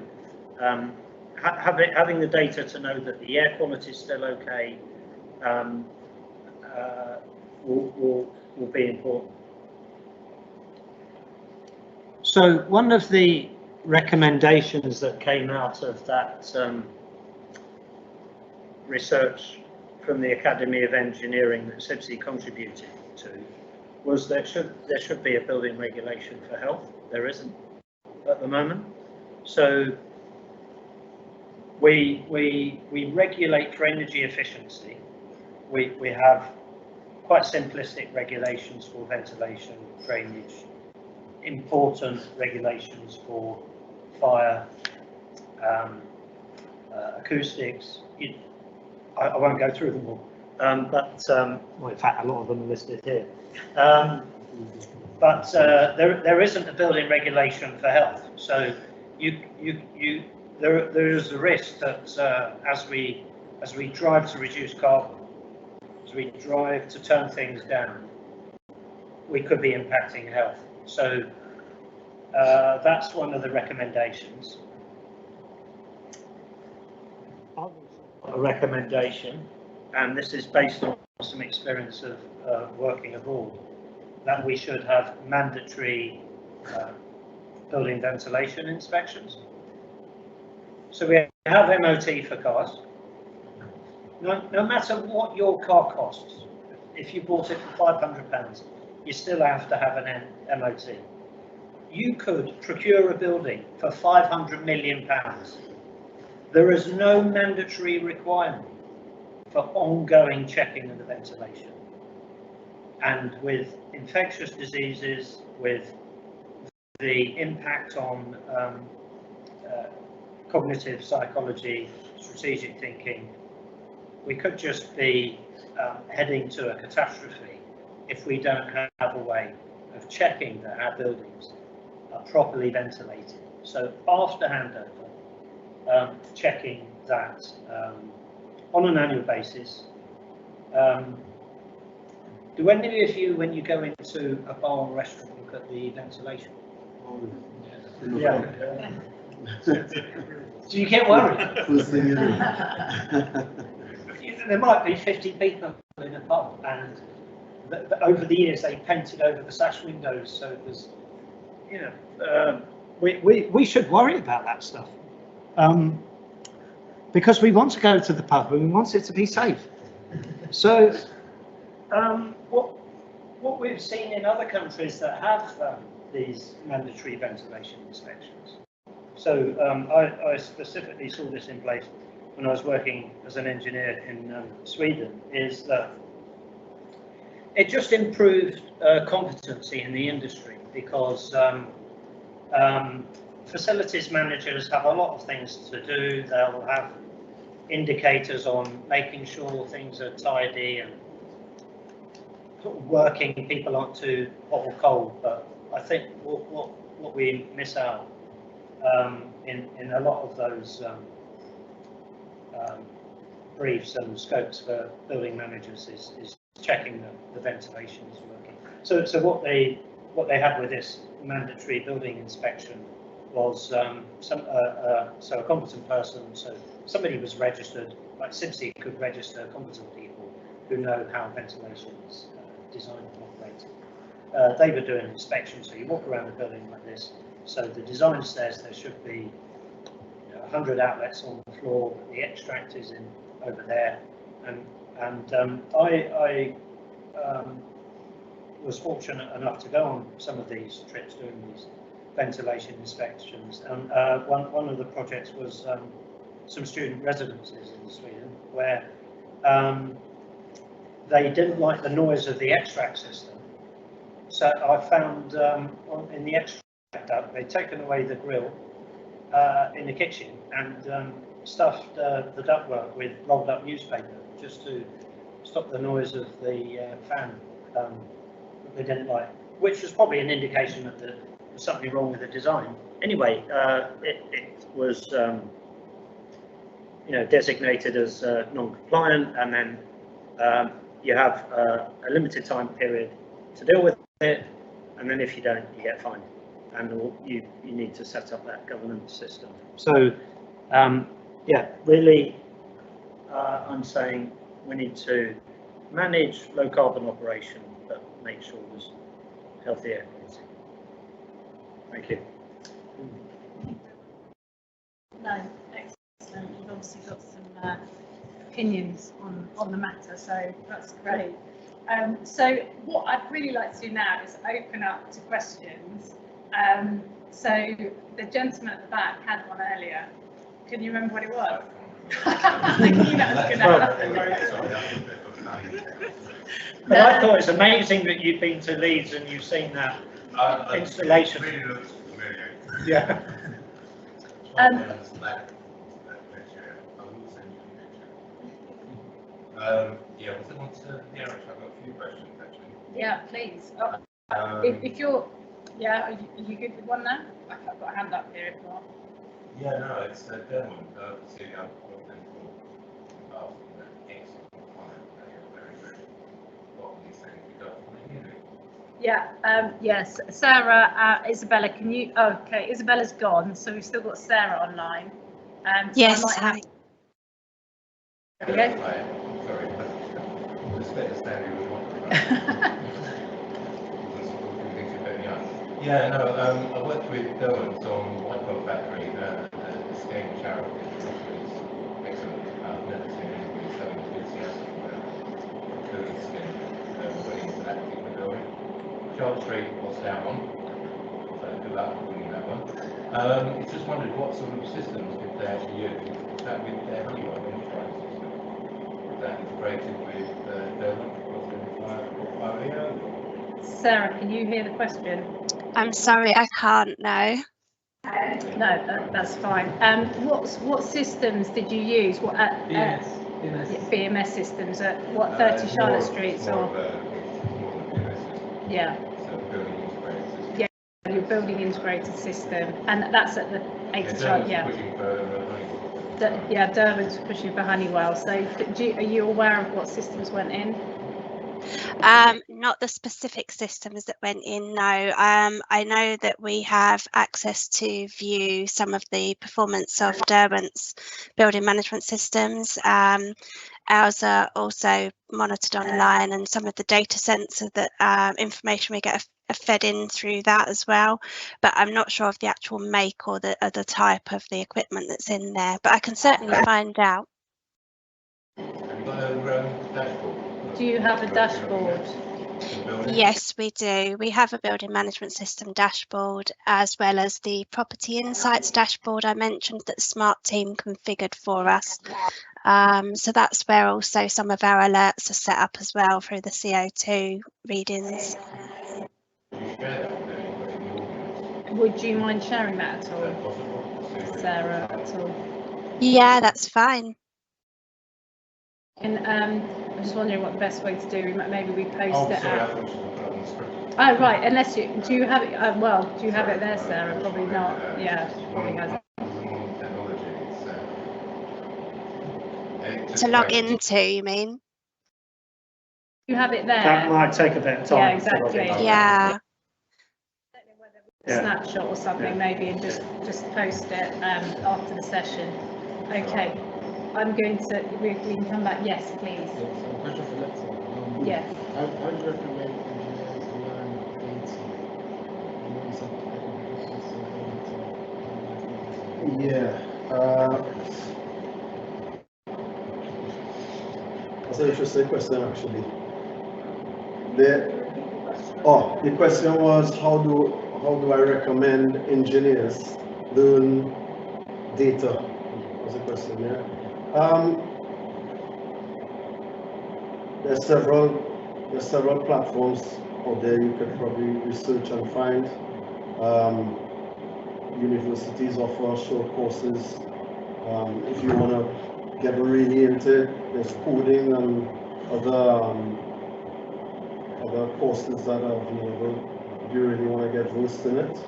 having the data to know that the air quality is still okay will be important. So one of the recommendations that came out of that research from the Academy of Engineering that CIBSE contributed to was that there should be a building regulation for health. There isn't at the moment. So we regulate for energy efficiency. We have quite simplistic regulations for ventilation, drainage, important regulations for fire, acoustics. I won't go through them all, but well, in fact, a lot of them are listed here. But there isn't a building regulation for health, so there is a risk that as we drive to reduce carbon, as we drive to turn things down, we could be impacting health. So that's one of the recommendations. A recommendation, and this is based on some experience of working abroad, that we should have mandatory building ventilation inspections. So we have MOT for cars. No matter what your car costs, if you bought it for £500, you still have to have an MOT. You could procure a building for £500 million. There is no mandatory requirement for ongoing checking of the ventilation. And with infectious diseases, with the impact on cognitive psychology, strategic thinking, we could just be heading to a catastrophe if we don't have a way of checking that our buildings are properly ventilated. So after handover, checking that on an annual basis. Do any of you, when you go into a bar or restaurant, look at the ventilation? Yeah. Do you get worried? First thing you do. There might be 50 people in a pub, and over the years they painted over the sash windows, so there's, you know, we should worry about that stuff, because we want to go to the pub and we want it to be safe. So what we've seen in other countries that have these mandatory ventilation inspections. So I specifically saw this in place when I was working as an engineer in Sweden, is that it just improved competency in the industry, because facilities managers have a lot of things to do. They'll have indicators on making sure things are tidy and working, people aren't too hot or cold. But I think what we miss out in a lot of those briefs and scopes for building managers is checking that the ventilation is working. So what they had with this mandatory building inspection was so a competent person, so somebody was registered, like CIBSE could register competent people who know how ventilation is designed and operated. They were doing inspections, so you walk around the building like this. So the design says there should be 100 outlets on the floor, the extract is in over there, and I was fortunate enough to go on some of these trips doing these ventilation inspections, and one of the projects was some student residences in Sweden where they didn't like the noise of the extract system. So I found in the extract duct, they'd taken away the grill in the kitchen and stuffed the ductwork with rolled up newspaper just to stop the noise of the fan that they didn't like, which was probably an indication that there was something wrong with the design. Anyway, it was designated as non-compliant, and then you have a limited time period to deal with it, and then if you don't, you get fined, and you need to set up that governance system. So yeah, really I'm saying we need to manage low carbon operation, but make sure there's healthy air quality. Thank you. No, excellent. You've obviously got some opinions on the matter, so that's great. So what I'd really like to do now is open up to questions. So the gentleman at the back had one earlier. Can you remember what it was? I knew that was going to happen. But I thought it's amazing that you've been to Leeds and you've seen that installation. It really looks familiar. Yeah. Yeah, was it on to the Irish? I've got a few questions actually. Yeah, please. If you're, yeah, are you good with one now? I've got a hand up here if not. Yeah, no, it's a demo. See, I've got them for the excellent client. They are very, very what these things we got from the unit. Yeah, yes. Sarah, Isabella, can you? Oh, okay, Isabella's gone, so we've still got Sarah online. So Yes, I might have, Okay. okay. Sorry, just let us know who was wondering. Yeah, no, I worked with Derwent on White Collar Factory, the scheme charity, which is excellent. I've never seen anybody so enthusiastic about doing the scheme when he's active with Derwent. Charles Street was down on, so good luck winning that one. It's just wondered what sort of systems did they actually use? Is that with their Honeywell enterprise system? Is that integrated with Derwent? Was it IREO? Sarah, can you hear the question? I'm sorry, I can't know. No, that's fine. What systems did you use? What BMS systems at what 30 Charlotte Street or? Yeah. So building integrated system. Yeah, your building integrated system, and that's at the 80 Charlotte. Yeah. Pushing further Yeah, Derwent's pushing for Honeywell. So, are you aware of what systems went in? Not the specific systems that went in, no. I know that we have access to view some of the performance of Derwent's building management systems. Ours are also monitored online, and some of the data sensor that information we get are fed in through that as well. But I'm not sure of the actual make or the type of the equipment that's in there. But I can certainly find out. Have you got a dashboard? Do you have a dashboard? Yes, we do. We have a building management system dashboard, as well as the property insights dashboard I mentioned that the Smart Team configured for us. So that's where also some of our alerts are set up as well through the CO2 readings. Would you mind sharing that at all, Sarah, at all? Yeah, that's fine. And I'm just wondering what the best way to do. Maybe we post it. Sorry, I thought you were put on the script. Oh right, unless do you have it? Well, do you have it there, Sarah? Probably not. Yeah, probably has. To log into, you mean? You have it there. That might take a bit of time. Yeah, exactly. Yeah. Snapshot or something, maybe, and just post it after the session. Okay, I'm going to. We can come back. Yes, please. So question for Netza. Yeah. How do you recommend engineers learn data? Yeah. That's an interesting question, actually. The question was how do I recommend engineers learn data? Was the question, yeah. There's several platforms out there you could probably research and find. Universities offer short courses. If you want to get really into it, there's coding and other courses that are available if you really want to get versed in it.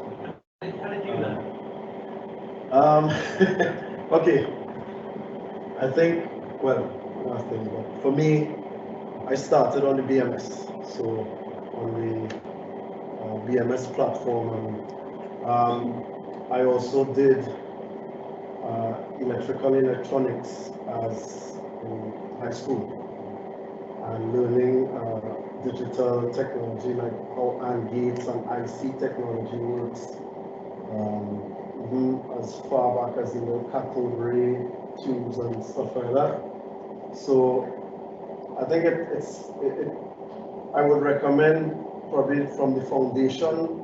Okay, I think, well, nothing, but for me, I started on the BMS, so on the BMS platform, and I also did electrical electronics as in high school, and learning digital technology like how AND gates and IC technology works, even as far back as cathode ray tubes and stuff like that. So I think I would recommend probably from the foundation.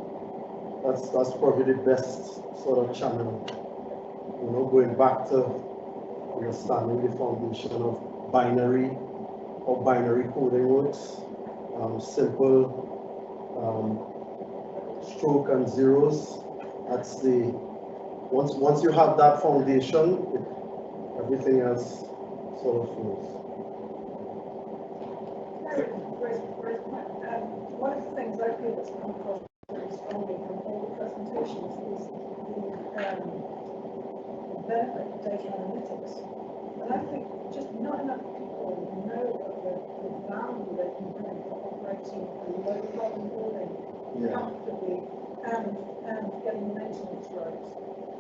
That's probably the best sort of channel. Going back to understanding the foundation of binary, how binary coding works, simple stroke and zeros. That's the once you have that foundation, everything else sort of flows. One of the things I feel that's come across very strongly from all the presentations is the benefit of data analytics. And I think just not enough people know the value they can bring for operating a low carbon building comfortably and getting the maintenance right.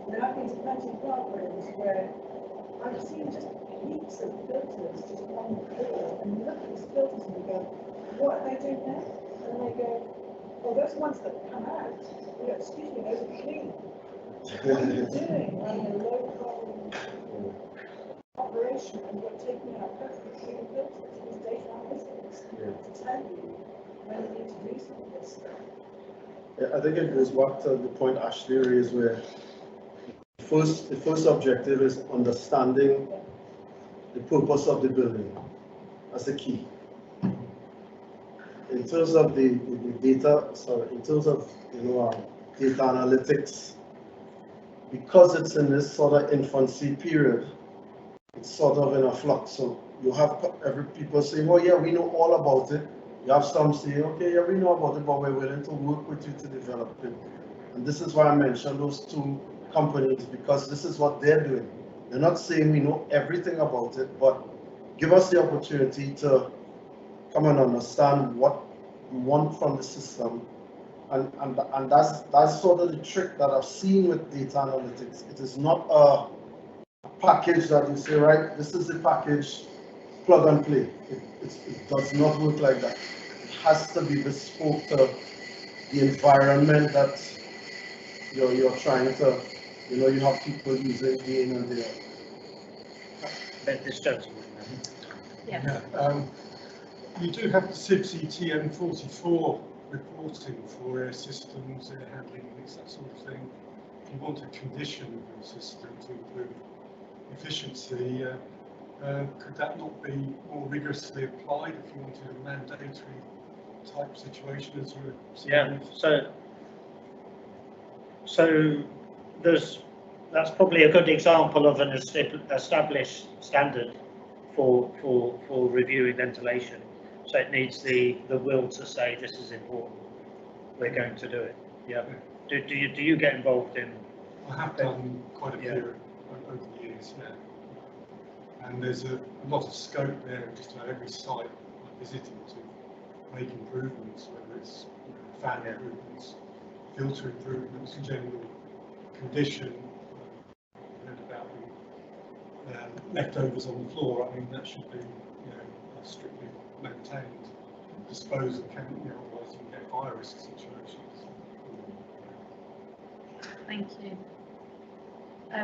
I mean, I've been to plenty of plant rooms where I've seen just heaps of filters just on the floor, and you look at these filters and you go, what are they doing there? And they go, oh, those ones that come out, excuse me, those are clean. What are you doing running a low carbon operation and you're taking out perfectly clean filters? Use data analytics to tell you when you need to do some of this stuff. Yeah, I think it goes back to the point Ashley raised, where the first objective is understanding the purpose of the building. That's the key. in terms of the data, sorry, in terms of data analytics, because it's in this sort of infancy period, it's sort of in a flux. So you have every people saying, "Oh yeah, we know all about it." You have some saying, "Okay, yeah, we know about it, but we're willing to work with you to develop it." And this is why I mentioned those two companies, because this is what they're doing. They're not saying we know everything about it, but give us the opportunity to come and understand what we want from the system. And that's sort of the trick that I've seen with data analytics. It is not a package that you say, right, this is the package, plug and play. It does not work like that. It has to be bespoke to the environment that you're trying to, you have people using day in and day out. This gentleman. Yeah. You do have the CIBSE TM44 reporting for air systems, air handling units, that sort of thing. If you want a condition of your system to improve efficiency, could that not be more rigorously applied if you wanted a mandatory type situation as you're saying? Yeah, so that's probably a good example of an established standard for reviewing ventilation. So it needs the will to say this is important. We're going to do it. Yeah. Do you get involved in? I have done quite a few over the years, yeah. And there's a lot of scope there just about every site I visited to make improvements, whether it's fan improvements, filter improvements, general condition. Read about the leftovers on the floor. I mean, that should be strictly maintained. Disposal can, otherwise you can get fire risk situations. Thank you. I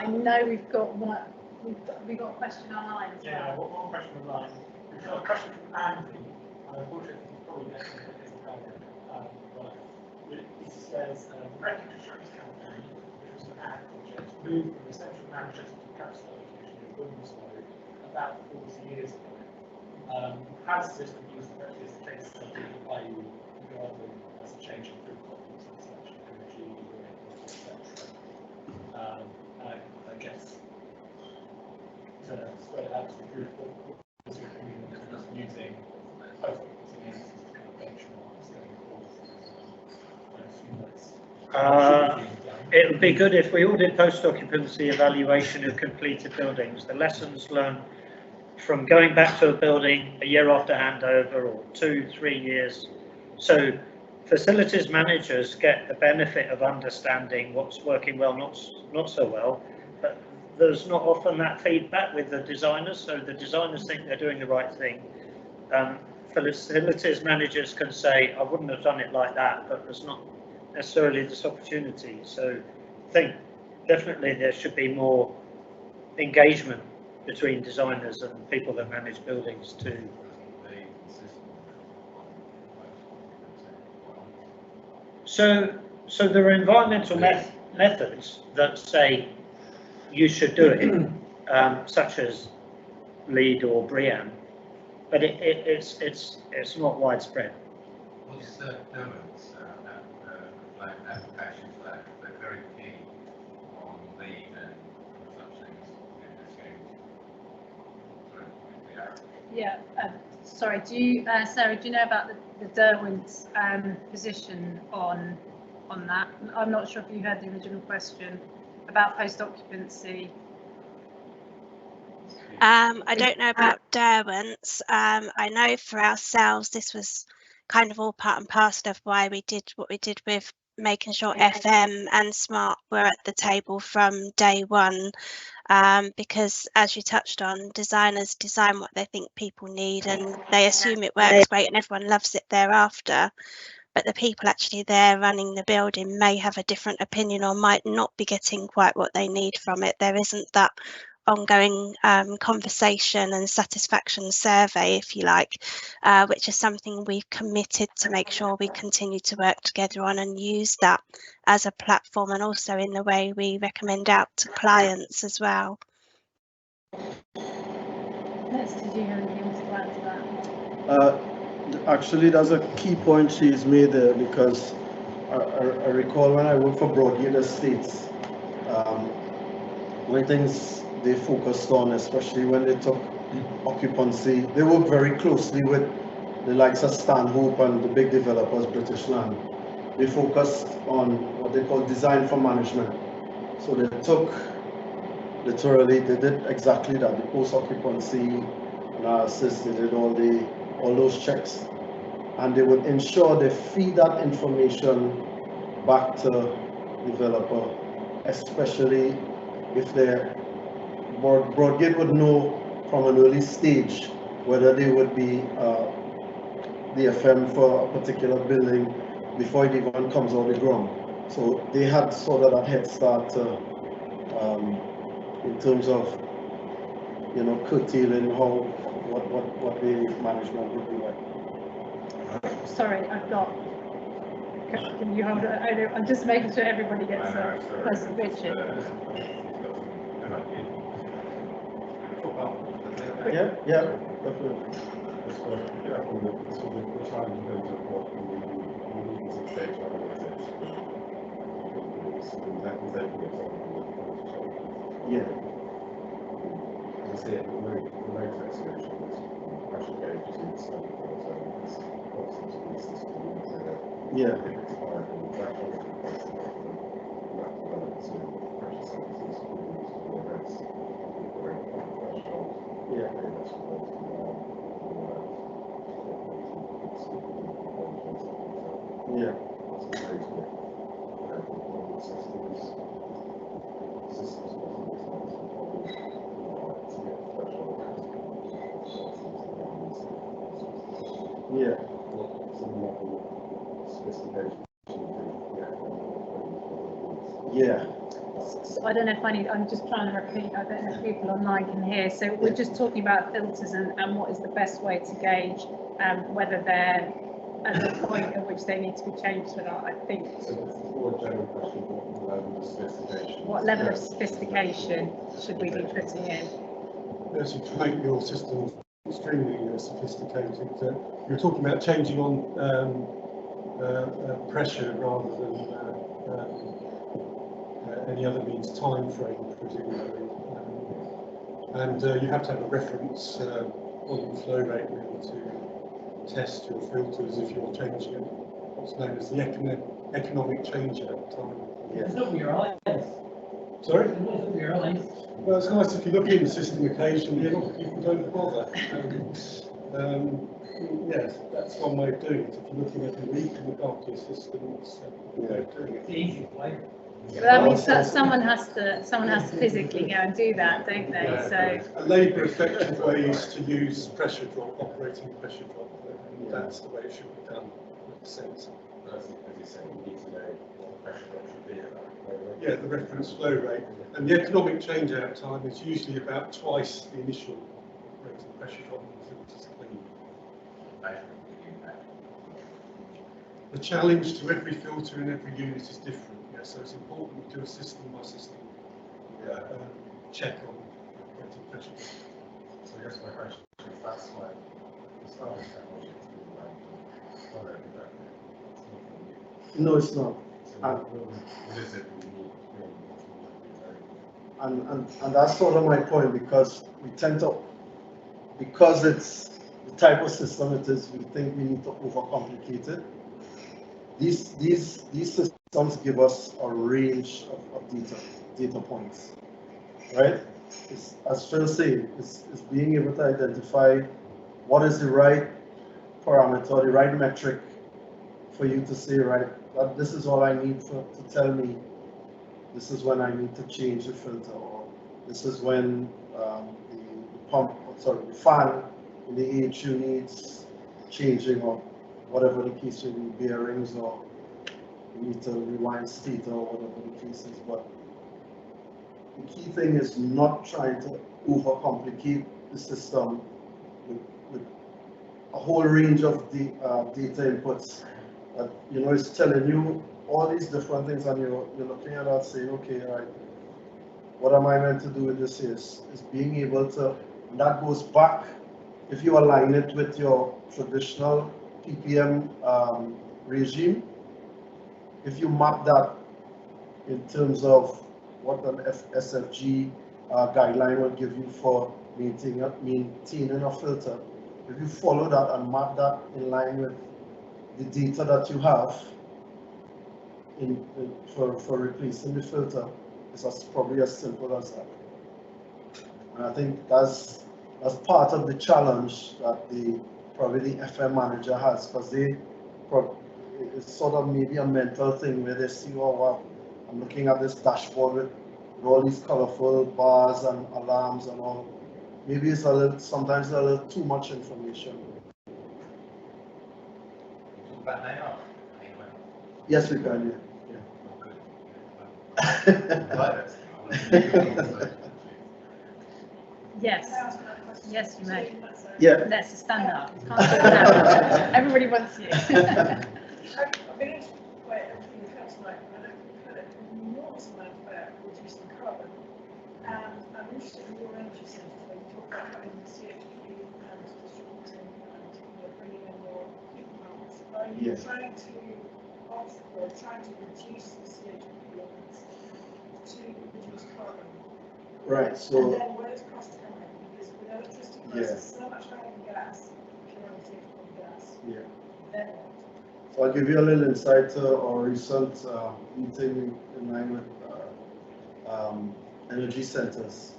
know we've got a question online as well. Yeah, one question online. We've got a question from Andy. Unfortunately, he's probably next to but he says, the Wrecking Construction campaign, which was an ad project, moved from the central Manchester to CIBSE location in Winslow about 40 years ago. Has this been used correctly as a case study, i.e. regarding as a change in food problems and such, energy, etc. I guess to spread it out to the group, what was your opinion of using post-occupancy analysis to kind of benchmarks going forward? It would be good if we all did post-occupancy evaluation of completed buildings. The lessons learned from going back to a building a year after handover or 2-3 years. So facilities managers get the benefit of understanding what's working well, not so well, but there's not often that feedback with the designers, so the designers think they're doing the right thing. Facilities managers can say, I wouldn't have done it like that, but there's not necessarily this opportunity. So I think definitely there should be more engagement between designers and people that manage buildings too. So there are environmental methods that say you should do it, such as LEED or BREEAM, but it's not widespread. What's Dermot's application for that? They're very keen on LEED and such things in this game. Yeah, sorry, Sarah, do you know about the Derwent's position on that? I'm not sure if you heard the original question about post-occupancy. I don't know about Derwent's. I know for ourselves this was kind of all part and parcel of why we did what we did with making sure FM and Smart were at the table from day one, because as you touched on, designers design what they think people need and they assume it works great and everyone loves it thereafter. But the people actually there running the building may have a different opinion or might not be getting quite what they need from it. There isn't that ongoing conversation and satisfaction survey, if you like, which is something we've committed to make sure we continue to work together on and use that as a platform, and also in the way we recommend out to clients as well. Netza, did you have anything to add to that? Actually, that's a key point she's made there, because I recall when I worked for Broadgate Estates, one of the things they focused on, especially when they took occupancy, they worked very closely with the likes of Stanhope and the big developers, British Land. They focused on what they call design for management. So they took, literally, they did exactly that, the post-occupancy analysis, they did all those checks. And they would ensure they feed that information back to developer, especially if they're, Broadgate would know from an early stage whether they would be the FM for a particular building before it even comes on the ground. So they had sort of that head start in terms of, you know, curtailing how, what the management would be like. Sorry, I've got. Can you hold it? I'm just making sure everybody gets a close to Richard. Yeah, definitely. Yeah. Yeah. Yeah. Yeah. Yeah. So I don't know if I'm just trying to repeat, I don't know if people online can hear. So we're just talking about filters and what is the best way to gauge whether they're at the point at which they need to be changed or not, I think. So it's a more general question, what level of sophistication should we be putting in? Yes, to make your system extremely sophisticated. You're talking about changing on pressure rather than any other means, time frame, presumably. And you have to have a reference volume flow rate really to test your filters if you're changing what's known as the economic change at time. Yeah. It's open your eyes. Sorry? It's open your eyes. Well, it's nice if you look in the system occasionally, a lot of people don't bother. Yes, that's one way of doing it. If you're looking every week and look after your system, it's a way of doing it. It's easy, right? Well, that means that someone has to physically go and do that, don't they? So a labour effective way is to use pressure drop, operating pressure drop, and that's the way it should be done. Makes sense. As you say, you need to know what the pressure drop should be at that. Yeah, the reference flow rate. And the economic change out time is usually about twice the initial operating pressure drop until it's clean. The challenge to every filter in every unit is different. Yeah, so it's important we do a system by system check on operating pressure drop. So I guess my question is, that's why the starting technology is really No, it's not. what is it we need? And that's sort of my point, because we tend to, because it's the type of system it is, we think we need to overcomplicate it. These systems give us a range of data points, right? It's, as Phil said, it's being able to identify what is the right parameter, the right metric for you to say, right, that this is all I need to tell me this is when I need to change the filter, or this is when the fan in the AHU needs changing, or whatever the case may be, bearings, or you need to rewind stator, or whatever the case is. But the key thing is not trying to overcomplicate the system with a whole range of the data inputs that, you know, it's telling you all these different things, and you're looking at that saying, okay, right, what am I meant to do with this is being able to, and that goes back, if you align it with your traditional ppm regime, if you map that in terms of what an SFG guideline will give you for maintaining a filter, if you follow that and map that in line with the data that you have for replacing the filter, it's probably as simple as that. And I think that's part of the challenge that probably the FM manager has, because it's sort of maybe a mental thing where they see, oh wow, I'm looking at this dashboard with all these colorful bars and alarms and all. Maybe it's sometimes a little too much information. Talk about now. Yes, we can. Yes. Yes, you may. Yeah. Let's stand up. You can't do it now. Everybody wants you. I've been interested by everything you've had tonight, and I've had an enormous amount about reducing carbon. And I'm interested in your energy centres, where you talk about having the CHP and distributing and bringing in more heat pumps. Are you trying to reduce the CHP limits to reduce carbon? Right. So. And then where's cost coming? Because with electricity prices so much higher than gas, pure CHP gas. Yeah. Then what? So I'll give you a little insight to our recent meeting in line with energy centers.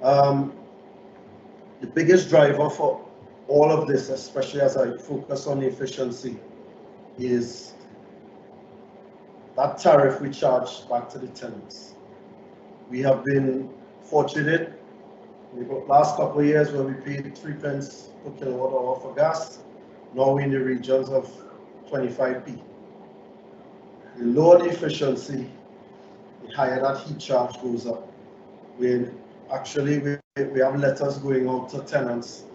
The biggest driver for all of this, especially as I focus on efficiency, is that tariff we charge back to the tenants. We have been fortunate in the last couple of years where we paid 3 pence per kilowatt hour for gas. Now we're in the regions of 25p. The lower the efficiency, the higher that heat charge goes up. We have letters going out to tenants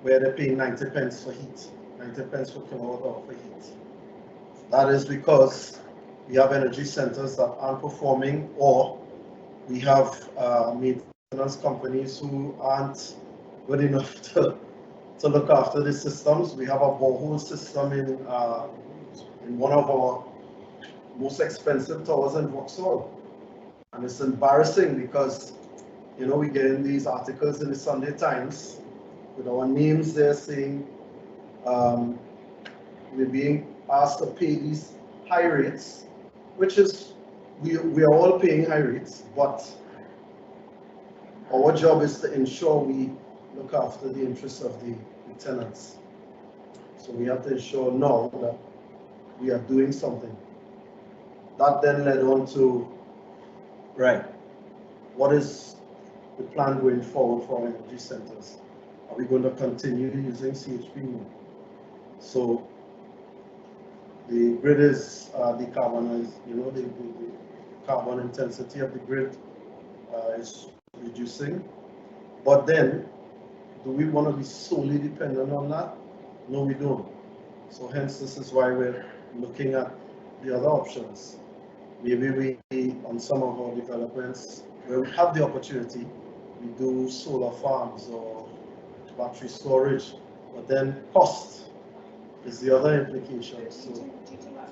where they're paying 90 pence for heat, 90 pence per kilowatt hour for heat. That is because we have energy centers that aren't performing, or we have maintenance companies who aren't good enough to look after the systems. We have a borehole system in one of our most expensive towers in Vauxhall. And it's embarrassing because, you know, we get in these articles in the Sunday Times with our names there saying we're being asked to pay these high rates, which is, we are all paying high rates, but our job is to ensure we look after the interests of the tenants. So we have to ensure now that we are doing something. That then led on to, right, what is the plan going forward for our energy centers? Are we going to continue using CHP more? So the grid is decarbonized, you know, the carbon intensity of the grid is reducing. But then, do we want to be solely dependent on that? No, we don't. So hence, this is why we're looking at the other options. Maybe we, on some of our developments, where we have the opportunity, we do solar farms or battery storage, but then cost is the other implication. So, do you do much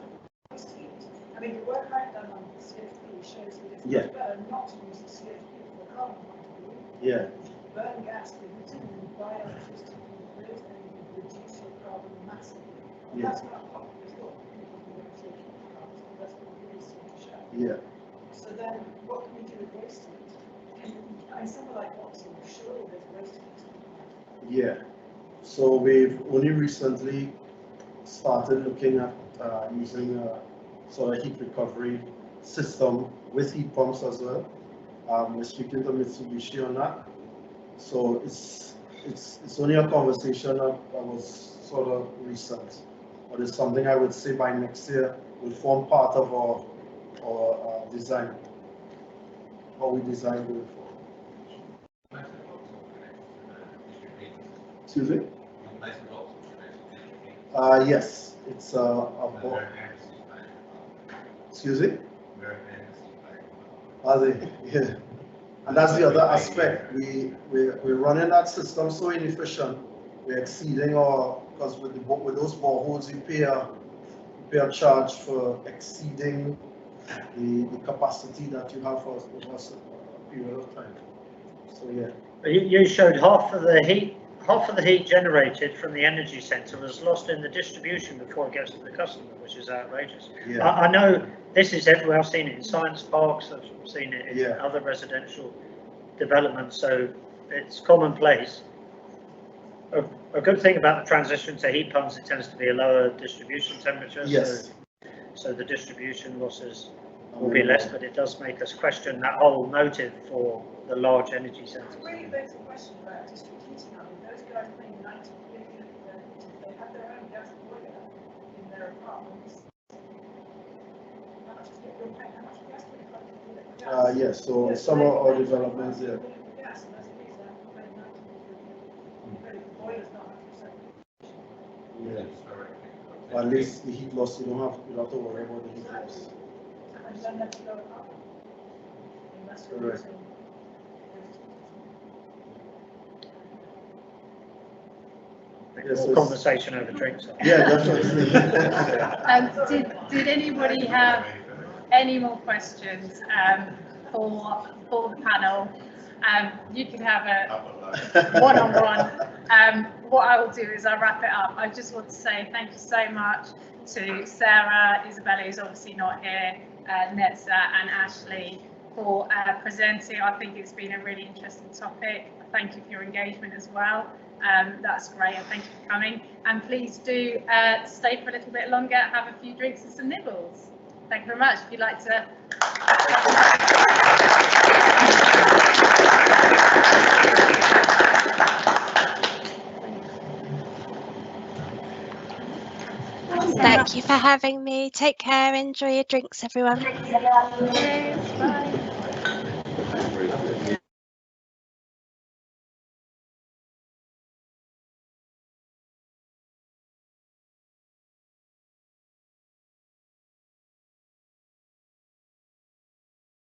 waste heat? I mean, the work I've done on CFP shows that it's yeah. much better not to use the CFP for the carbon point of view. Yeah. Burn gas for heating and you buy electricity from the grid and you reduce your carbon massively. And Yeah. that's not popular thought. People who don't take carbon, that's what we really seem to show. Yeah. So then, what can we do with waste heat? I mean, somewhere like Bateson, surely there's waste heat. Yeah. So we've only recently started looking at using a sort of heat recovery system with heat pumps as well. We're speaking to Mitsubishi on that. So it's only a conversation that was sort of recent, but it's something I would say by next year will form part of our design, how we design going forward. Excuse me? Yes, it's excuse me? Are they? Yeah. And that's the other aspect. We're running that system so inefficient. We're exceeding our because with those boreholes you pay a charge for exceeding the capacity that you have for a period of time. So yeah. You showed half of the heat generated from the energy centre was lost in the distribution before it gets to the customer, which is outrageous. Yeah. I know this is everywhere. I've seen it in science parks. I've seen it in other residential developments. So it's commonplace. A good thing about the transition to heat pumps, it tends to be a lower distribution temperature. Yes. So the distribution losses will be less, but it does make us question that whole motive for the large energy centres. It really begs the question about district heating. I mean, those guys paying 90 million, they have their own gas boiler in their apartments. How much gas do you pay for gas? Yes, so some of our developments there. Gas, and that's the reason I'm paying 90 million. The boiler's not 100%. Yeah. At least the heat loss, you don't have to worry about the heat loss. And then that's low carbon. And that's the Correct. reason. Yes, More conversation over drinks. Yeah, definitely. Did anybody have any more questions for the panel? You can have a one-on-one. What I will do is I'll wrap it up. I just want to say thank you so much to Sarah, Isabella, who's obviously not here, Netza and Ashley for presenting. I think it's been a really interesting topic. Thank you for your engagement as well. That's great, and thank you for coming. And please do stay for a little bit longer, have a few drinks and some nibbles. Thank you very much. If you'd like to. Thank you for having me. Take care. Enjoy your drinks, everyone. Cheers. Bye.